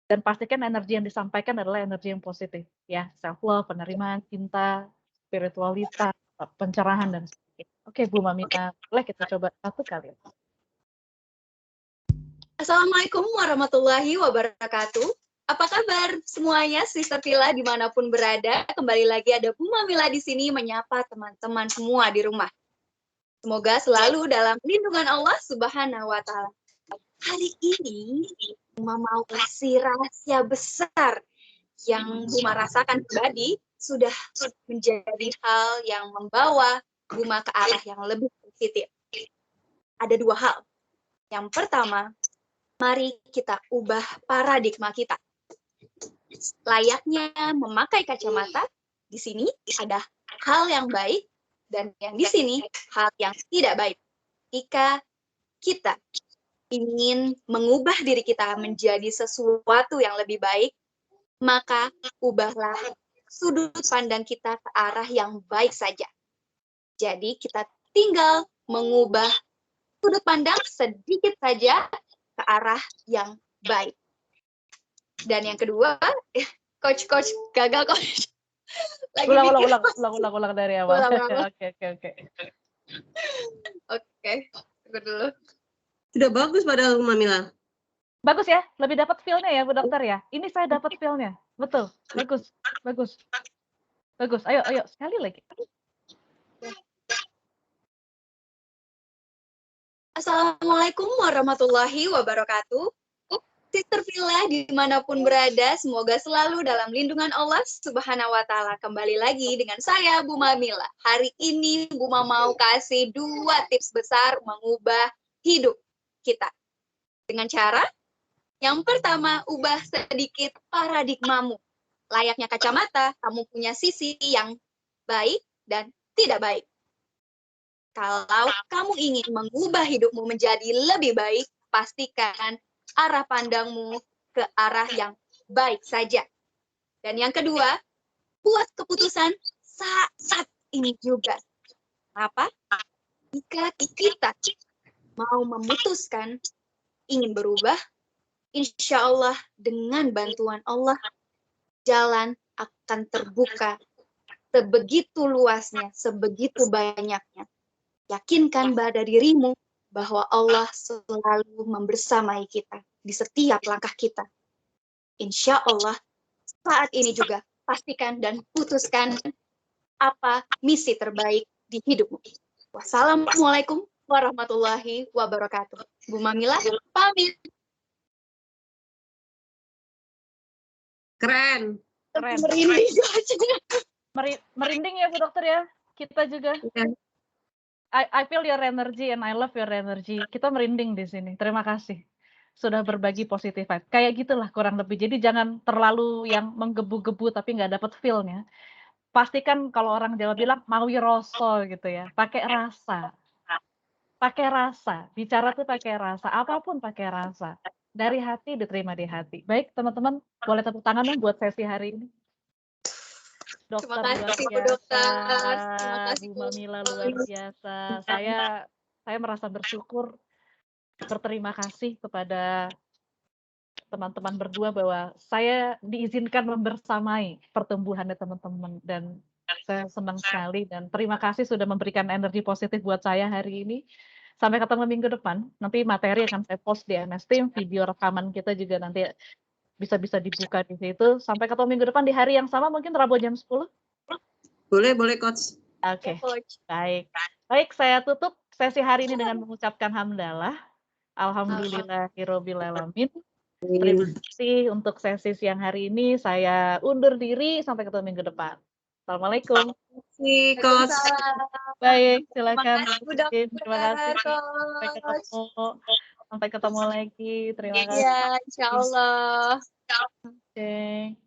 Speaker 1: Dan pastikan energi yang disampaikan adalah energi yang positif, ya, self love, penerimaan, cinta, spiritualitas, pencerahan dan sebagainya. Oke, Bu Mamina, boleh kita coba satu kali.
Speaker 2: Assalamualaikum warahmatullahi wabarakatuh. Apa kabar semuanya, Sister Villa dimanapun berada? Kembali lagi ada Bu Mamila di sini menyapa teman-teman semua di rumah. Semoga selalu dalam lindungan Allah Subhanahu wa Ta'ala. Hari ini Buma mau kasih rahasia besar yang Buma rasakan pribadi sudah menjadi hal yang membawa Buma ke arah yang lebih positif. Ada dua hal. Yang pertama, mari kita ubah paradigma kita. Layaknya memakai kacamata, di sini ada hal yang baik dan yang di sini hal yang tidak baik. Jika kita ingin mengubah diri kita menjadi sesuatu yang lebih baik, maka ubahlah sudut pandang kita ke arah yang baik saja. Jadi kita tinggal mengubah sudut pandang sedikit saja ke arah yang baik. Dan yang kedua, coach gagal coach.
Speaker 1: Ulang dari awal.
Speaker 2: Oke, tunggu dulu.
Speaker 3: Sudah bagus padahal Mamila.
Speaker 1: Bagus ya, lebih dapat feel-nya ya Bu Dokter ya. Ini saya dapat feel-nya. Betul, bagus. Ayo, sekali lagi.
Speaker 2: Assalamualaikum warahmatullahi wabarakatuh. Sister Villa dimanapun berada, semoga selalu dalam lindungan Allah Subhanahu wa Ta'ala. Kembali lagi dengan saya, Bu Mamila. Hari ini Buma mau kasih 2 tips besar mengubah hidup kita. Dengan cara, yang pertama, ubah sedikit paradigmamu. Layaknya kacamata, kamu punya sisi yang baik dan tidak baik. Kalau kamu ingin mengubah hidupmu menjadi lebih baik, pastikan arah pandangmu ke arah yang baik saja. Dan yang kedua, buat keputusan saat ini juga. Apa? Jika kita mau memutuskan ingin berubah, insya Allah dengan bantuan Allah, jalan akan terbuka sebegitu luasnya, sebegitu banyaknya. Yakinkan pada dirimu bahwa Allah selalu membersamai kita di setiap langkah kita. Insya Allah, saat ini juga pastikan dan putuskan apa misi terbaik di hidupmu. Wassalamualaikum warahmatullahi wabarakatuh. Bu Mamila, pamit.
Speaker 3: Keren.
Speaker 1: Merinding ya Bu Dokter ya. Kita juga. I feel your energy and I love your energy. Kita merinding di sini. Terima kasih sudah berbagi positif vibe. Kayak gitulah kurang lebih. Jadi jangan terlalu yang menggebu-gebu tapi nggak dapat feel-nya. Pastikan kalau orang Jawa bilang mawi rasa gitu ya. Pakai rasa. Bicara tuh pakai rasa. Apapun pakai rasa. Dari hati diterima di hati. Baik teman-teman, boleh tepuk tangan dong buat sesi hari ini. Dokter
Speaker 2: Terima kasih Bu Dokter. Terima kasih
Speaker 1: Bu Mamila luar biasa. Saya merasa bersyukur, berterima kasih kepada teman-teman berdua bahwa saya diizinkan membersamai pertumbuhannya teman-teman dan saya senang sekali dan terima kasih sudah memberikan energi positif buat saya hari ini. Sampai ketemu minggu depan. Nanti materi akan saya post di MS Team, video rekaman kita juga nanti bisa dibuka di situ. Sampai ketemu minggu depan di hari yang sama, mungkin Rabu jam 10.
Speaker 3: Boleh Coach.
Speaker 1: Oke,
Speaker 2: Coach.
Speaker 1: baik. Baik, saya tutup sesi hari ini dengan mengucapkan hamdalah. Alhamdulillahirabbil alamin. Terima kasih untuk sesi siang hari ini. Saya undur diri sampai ketemu minggu depan. Assalamualaikum.
Speaker 3: Terima kasih Coach.
Speaker 1: Baik, silakan.
Speaker 2: Terima kasih,
Speaker 1: Sampai ketemu lagi. Terima kasih.
Speaker 2: Iya, insya Allah.
Speaker 1: Oke.